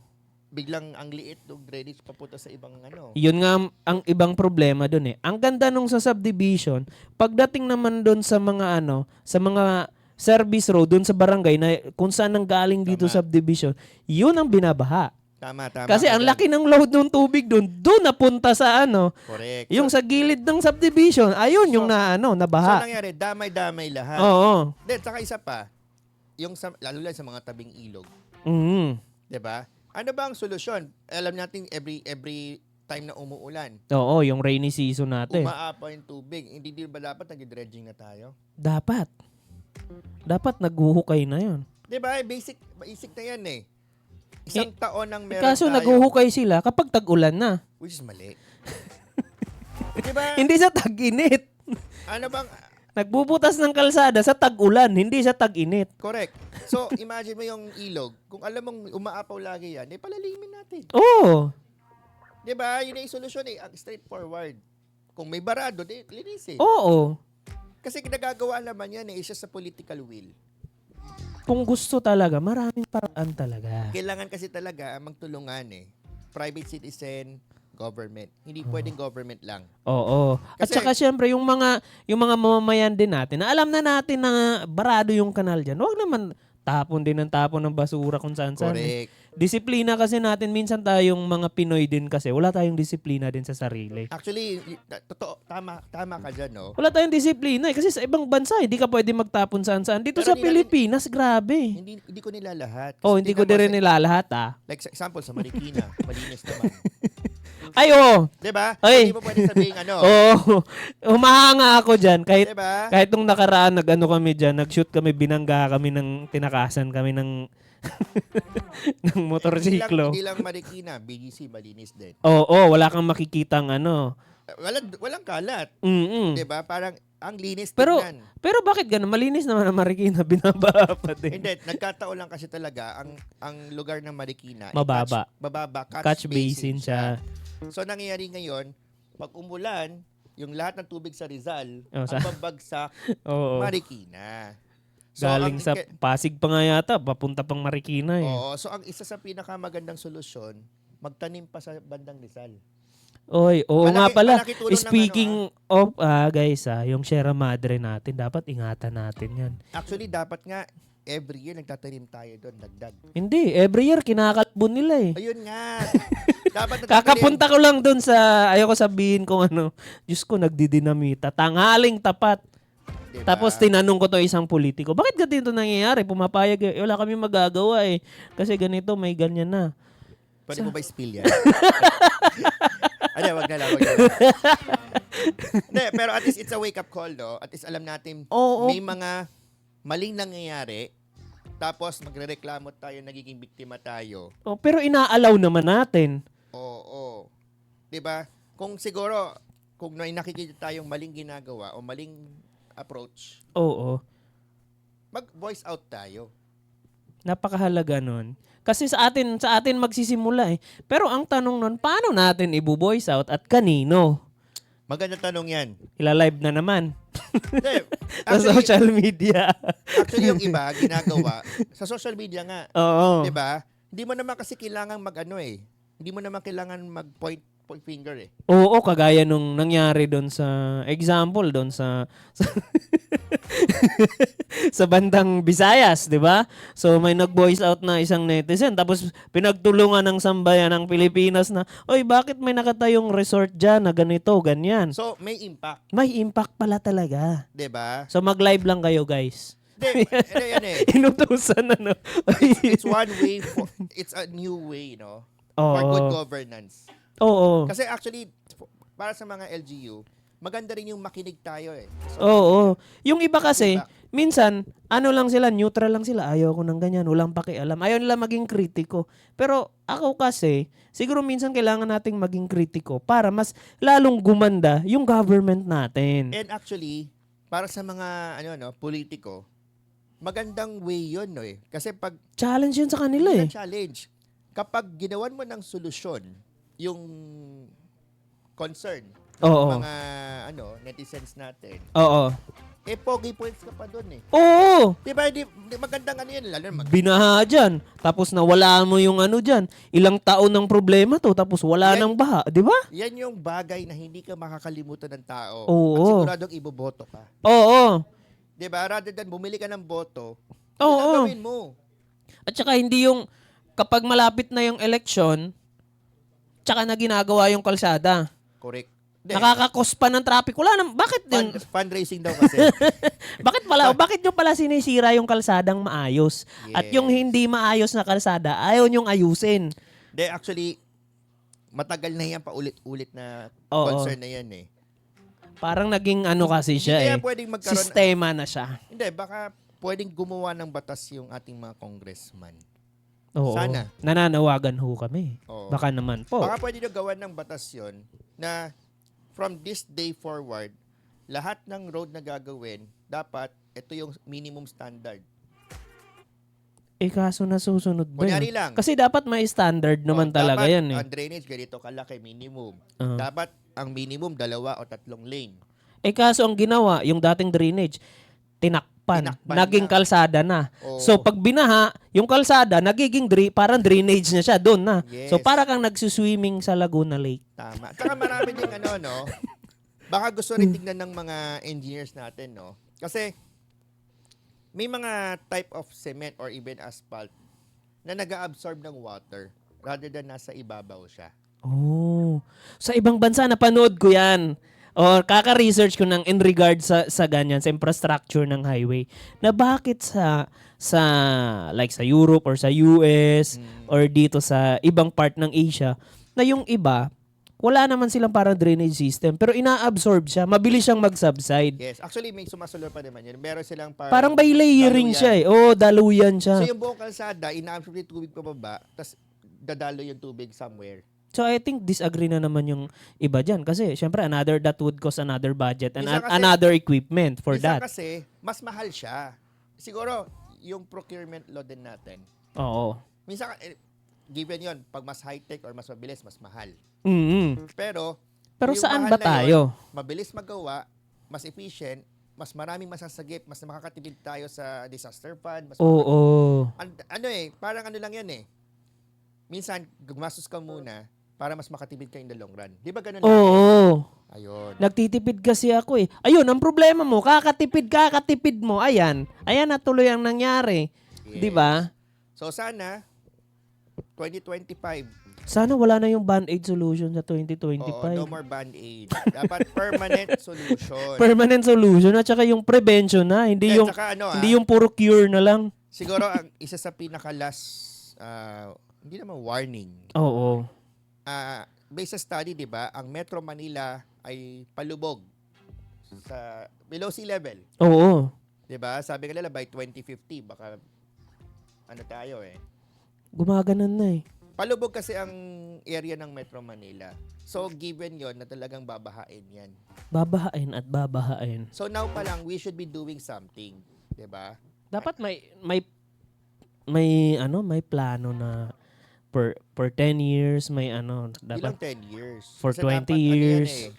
biglang ang liit ng drainage papunta sa ibang Yun nga ang ibang problema doon eh. Ang ganda nung sa subdivision, pagdating naman doon sa mga sa mga service road doon sa barangay na kung saan nang galing dito subdivision, yun ang binabaha. Tama. Kasi ang laki ng load ng tubig doon napunta sa Correct. yung sa gilid ng subdivision, ayun yung nabaha. So nangyari, damay-damay lahat. Oo. Then, saka isa pa, lalo lang sa mga tabing ilog. 'Di ba? Ano ba ang solusyon? Alam natin every time na umuulan, Oo, yung rainy season natin. umaapa yung tubig. Hindi din ba dapat nag-dredging na tayo? Dapat naghuhukay na yun. 'Di ba? Basic na yan eh. Isang taon nang meron Kaso tayo. naghuhukay sila kapag tag-ulan na. Which is mali. Di ba? Hindi sa tag-init. Ano bang, Nagbubutas ng kalsada sa tag-ulan, hindi sa tag-init. correct. So, imagine mo yung ilog. Kung alam mong umaapaw lagi yan, palalimin natin. Oo. Di ba? Yun yung solusyon eh. Ang straightforward. Kung may barado, linisin. Oo. Kasi nagagawa naman yan eh, isa sa political will. Kung gusto talaga, maraming paraan talaga. Kailangan kasi talaga magtulungan eh. Private citizen, government. Hindi pwedeng government lang. Oo. At Kasi- saka syempre yung mga mamamayan din natin, na alam na natin na barado yung kanal diyan. Huwag naman tapon din ng tapon ng basura kung saan-saan. Correct. Disiplina kasi natin, minsan tayong mga Pinoy din kasi, wala tayong disiplina din sa sarili. Actually, totoo, tama ka dyan, no? Wala tayong disiplina kasi sa ibang bansa, hindi ka pwede magtapon saan-saan. Dito Pero sa Pilipinas, grabe. Hindi ko nila lahat. Oh, Kasi hindi ko tingnan mo din nilalahat ah. Like, sa example, sa Marikina, malinis naman. Ay, oo. Diba? Ay. Hindi mo pwede sabihin ano. Oo. Humahanga ako dyan. Diba? Kahit nung nakaraan, kami dyan, nag-shoot kami, binangga kami ng, tinakasan kami ng, ng motorsiklo. Hindi lang Marikina, BGC, malinis din. Oo, wala kang makikitang ano. Walang kalat. Mm-mm. Diba? Parang, ang linis Pero, tignan. pero bakit ganun? Malinis naman ang Marikina, binaba pa din. Hindi, nagkataon lang kasi talaga, ang lugar ng Marikina, Mababa. mababa, Catch basin siya. So, nangyayari ngayon, pag umulan, yung lahat ng tubig sa Rizal, Oh, ang babagsak Oo. Marikina. Galing sa Pasig pa nga yata, papunta pang Marikina eh. Oo, so ang isa sa pinakamagandang solusyon, magtanim pa sa bandang Rizal. Oy, oo nga pala. malaki tulong ng Speaking of, guys, yung Sierra Madre natin, dapat ingatan natin yan. Actually, dapat nga, every year nagtatanim tayo doon, dagdag. Hindi, every year kinakalbon nila eh. Ayun nga. Dapat nagtatanim. Kakapunta ko lang dun sa, ayoko sabihin kung ano, Diyos ko, nagdidinamita. Tanghaling tapat. Diba? Tapos tinanong ko to isang politiko, bakit ganito nangyayari? Pumapayag, wala kami magagawa eh. Kasi ganito, may ganyan na. Pwede mo ba spill yan? Ano, wag na lang. Hindi, pero at least it's a wake-up call, no? At least alam natin, Oo. may mga maling nangyayari, tapos magrereklamo tayo, nagiging biktima tayo. Oh, pero inaalaw naman natin. Oo. 'Di ba? Kung siguro, kung may nakikita tayong maling ginagawa o maling approach, Oo. mag-voice out tayo. Napakahalaga nun. Kasi sa atin magsisimula eh. Pero ang tanong nun, paano natin i-voice out at kanino? Magandang tanong yan. Ila-live na naman. Hindi, Sa social media. actually, yung iba, ginagawa, sa social media nga, Oo. 'di ba? Hindi mo naman kasi kailangan mag-ano eh. Hindi mo naman kailangan mag-point finger eh. Oo, kagaya nung nangyari doon sa example doon sa sa bandang Visayas, 'di ba? So may nag-voice out na isang netizen tapos pinagtulungan ng sambayan ng Pilipinas na, "Oy, bakit may nakatayong resort diyan na ganito, ganyan?" So, may impact, May impact pala talaga. 'di ba? So mag-live lang kayo, guys. Hindi, yan eh. Inutusan ano. It's one way, it's a new way, no? For good governance. Oo. Kasi actually, para sa mga LGU, maganda rin yung makinig tayo eh. Oo. Yung iba kasi, Feedback. minsan, ano lang sila, neutral lang sila. Ayaw ko ng ganyan, walang pakialam. Ayaw nila maging kritiko. Pero ako kasi, siguro minsan kailangan nating maging kritiko para mas lalong gumanda yung government natin. And actually, para sa mga politiko, magandang way yun, no eh. Kasi pag Challenge yun sa kanila eh. challenge, kapag ginawan mo ng solusyon, yung concern, Oo. mga netizens natin, Oo. pogi points ka pa dun eh. Oo. Diba, di magandang ano yan, lalo na Binaha dyan. Tapos nawala mo yung ano dyan. Ilang taon ng problema to. Tapos wala Yan- ng baha. Di ba? yan yung bagay na hindi ka makakalimutan ng tao. Oo. At siguradong iboboto ka. Oo. Diba, rather than bumili ka ng boto, Oo. gagawin mo. At saka hindi yung kapag malapit na yung election, tsaka na ginagawa yung kalsada. Correct. Nakakakos pa ng traffic. Wala na, bakit yun? Fundraising daw kasi. Bakit nyo pala sinisira yung kalsadang maayos? At yung Yes. hindi maayos na kalsada, ayaw nyong ayusin. Actually, matagal na yan, paulit-ulit na Oo. concern na yan eh. Parang naging ano kasi siya Hindi eh. kaya pwedeng magkaroon, Sistema na siya. hindi, baka pwedeng gumawa ng batas yung ating mga congressman. Oo. Sana. Nananawagan ho kami. Oo. Baka naman po. Baka pwede nyo gawan ng batas yon na from this day forward, lahat ng road na gagawin, dapat ito yung minimum standard. Kaso nasusunod ba Kunyari yun? lang. Kasi dapat may standard naman talaga dapat yan eh. ang drainage ganito kalaki, minimum. Ah. Dapat ang minimum 2 o 3 lane. Kaso ang ginawa, yung dating drainage, tinakpan. Tinakpan Naging na. kalsada na. Oo. So pag binaha, yung kalsada, nagiging parang drainage na siya doon na. Yes. So para kang nagsuswimming sa Laguna Lake. Tama. Saka marami ding no? Baka gusto rin tignan ng mga engineers natin, no? Kasi may mga type of cement or even asphalt na nag-absorb ng water rather than nasa ibabaw siya. Oh. Sa ibang bansa, napanood ko yan. Or kaka-research ko in regard sa ganyan, sa infrastructure ng highway. Na bakit sa like sa Europe or sa US or dito sa ibang part ng Asia, na yung iba, wala naman silang parang drainage system, pero ina-absorb siya. Mabilis siyang mag-subside. Yes. Actually, may sumasunod pa naman yun. Meron silang Parang by layering daluyan. siya eh. Oo, daluyan siya. So yung buong kalsada, ina-absorb yung tubig pababa, tapos dadalo yung tubig somewhere. So I think disagree na naman yung iba dyan. Kasi syempre that would cost another budget and Minsan kasi- another equipment for Minsan that. kasi, mas mahal siya. Siguro, yung procurement law din natin. Oo. Minsan, given yon pag mas high-tech or mas mabilis, mas mahal. Pero yung Saan mahal ba na tayo? yun, mabilis magawa, mas efficient, mas maraming masasagip, mas makakatipid tayo sa disaster fund. Mas Oo. parang ano lang yan eh. Minsan, gumastos ka muna para mas makatipid ka in the long run. Di ba ganun? Oo. Ayun. Nagtitipid kasi ako eh. Ayun, ang problema mo, kakatipid mo. Ayan na tuloy ang nangyari. Yes. Di ba? So sana, 2025, Sana wala na yung band-aid solution sa 2025. no more band-aid. Dapat permanent solution. Permanent solution at saka yung prevention na. Hindi And yung, saka hindi yung puro cure na lang. siguro ang isa sa pinaka-last, hindi naman warning. Oo. Based sa study, di ba, ang Metro Manila ay palubog sa below sea level. Oo. Di ba? Sabi nga nila by 2050, baka tayo eh. Gumaganan na eh. Palubog kasi ang area ng Metro Manila. So, given yon na talagang babahain yan. Babahain at babahain. So, now pa lang, we should be doing something. Di ba? Dapat may plano na per 10 years may Ilang dapat 10 years. for Kasi 20 dapat, years.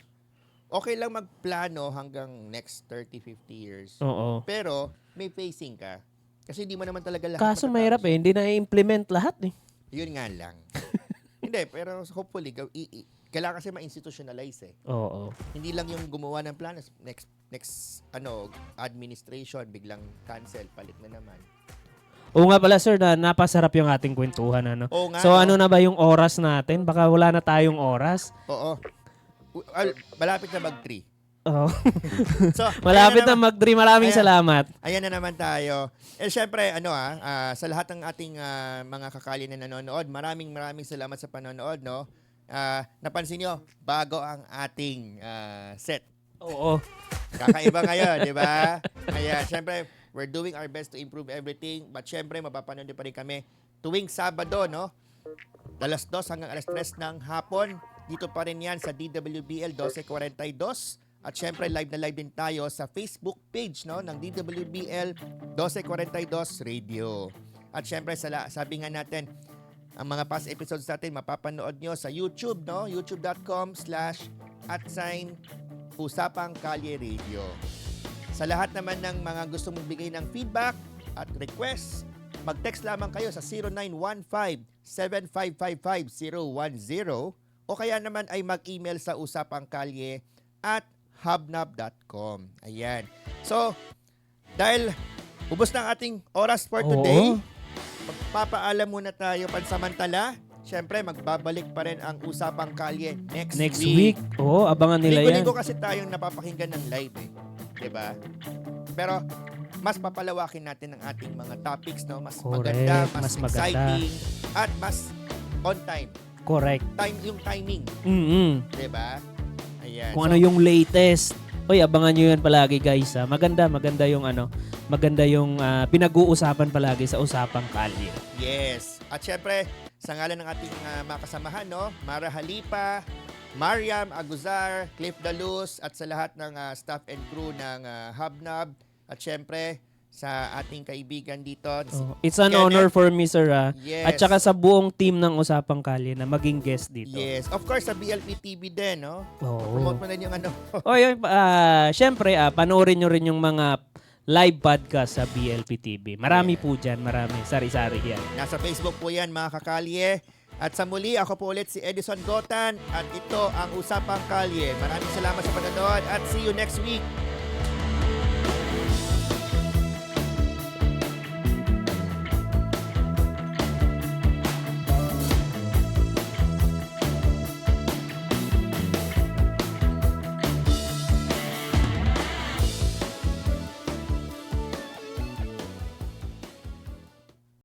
Okay lang magplano hanggang next 30, 50 years. Oo. Pero, may phasing ka. Kasi hindi mo naman talaga lahat Kaso matatapos. mahirap eh, hindi na i-implement lahat eh. Yun nga lang. Hindi, pero hopefully, kailangan kasi ma-institutionalize eh. Oo. Hindi lang yung gumawa ng plano, next administration, biglang cancel, palit na naman. Oo nga pala sir, napasarap yung ating kwentuhan Oo nga, So no? ano na ba yung oras natin? Baka wala na tayong oras. Oo. Malapit na mag-3. Oo. So, Malapit ayan na mag-3. Maraming Ayan. salamat. Ayan na naman tayo. Syempre, sa lahat ng ating mga kakali na nanonood, maraming salamat sa panonood, no? Napansin nyo, bago ang ating set. Oo. Kakaiba ngayon, di ba? Kaya, syempre, we're doing our best to improve everything. But syempre, mapapanood pa rin kami tuwing Sabado, no? Alas 2 hanggang alas 3 ng hapon. Dito pa rin yan sa DWBL 1242. At syempre, live na live din tayo sa Facebook page, no, ng DWBL 1242 Radio. At syempre, sabi nga natin, ang mga past episodes natin mapapanood nyo sa YouTube, no? youtube.com/Usapang Kalye Radio. Sa lahat naman ng mga gusto magbigay ng feedback at request, mag-text lamang kayo sa 0915-7555-010 o kaya naman ay mag-email sa usapangkalye@hubnab.com. Ayan. So, dahil ubos na ang ating oras for today, magpapaalam muna tayo pansamantala. Siyempre, magbabalik pa rin ang Usapang Kalye next week. Oo, abangan nila yan. Linggo-linggo kasi tayong napapakinggan ng live eh. Diba? Pero, mas papalawakin natin ang ating mga topics, no? Mas Correct. maganda, Mas maganda. exciting, at mas on time. Correct. Yung timing. Diba? Ayan. Kung ano yung latest. Oy, abangan nyo yan palagi guys. Maganda yung pinag-uusapan palagi sa Usapang Kalye. Yes. At syempre, sa ngalan ng ating mga kasamahan, no? Mara Halipa, Mariam Aguzar, Cliff Daluz, at sa lahat ng staff and crew ng Hubnab. At syempre, sa ating kaibigan dito. It's an Kenneth. honor for me, sir. Yes. At saka sa buong team ng Usapang Kalye na maging guest dito. Yes. Of course, sa BLP TV din, no? Oo. Promote mo na yung ano. Syempre, panoorin nyo rin yung mga live podcast sa BLP TV. Marami po dyan. Marami. Sari-sari yan. Nasa Facebook po yan, mga kakalye. At sa muli, ako po ulit si Edison Gotan. At ito ang Usapang Kalye. Maraming salamat sa panonood at see you next week.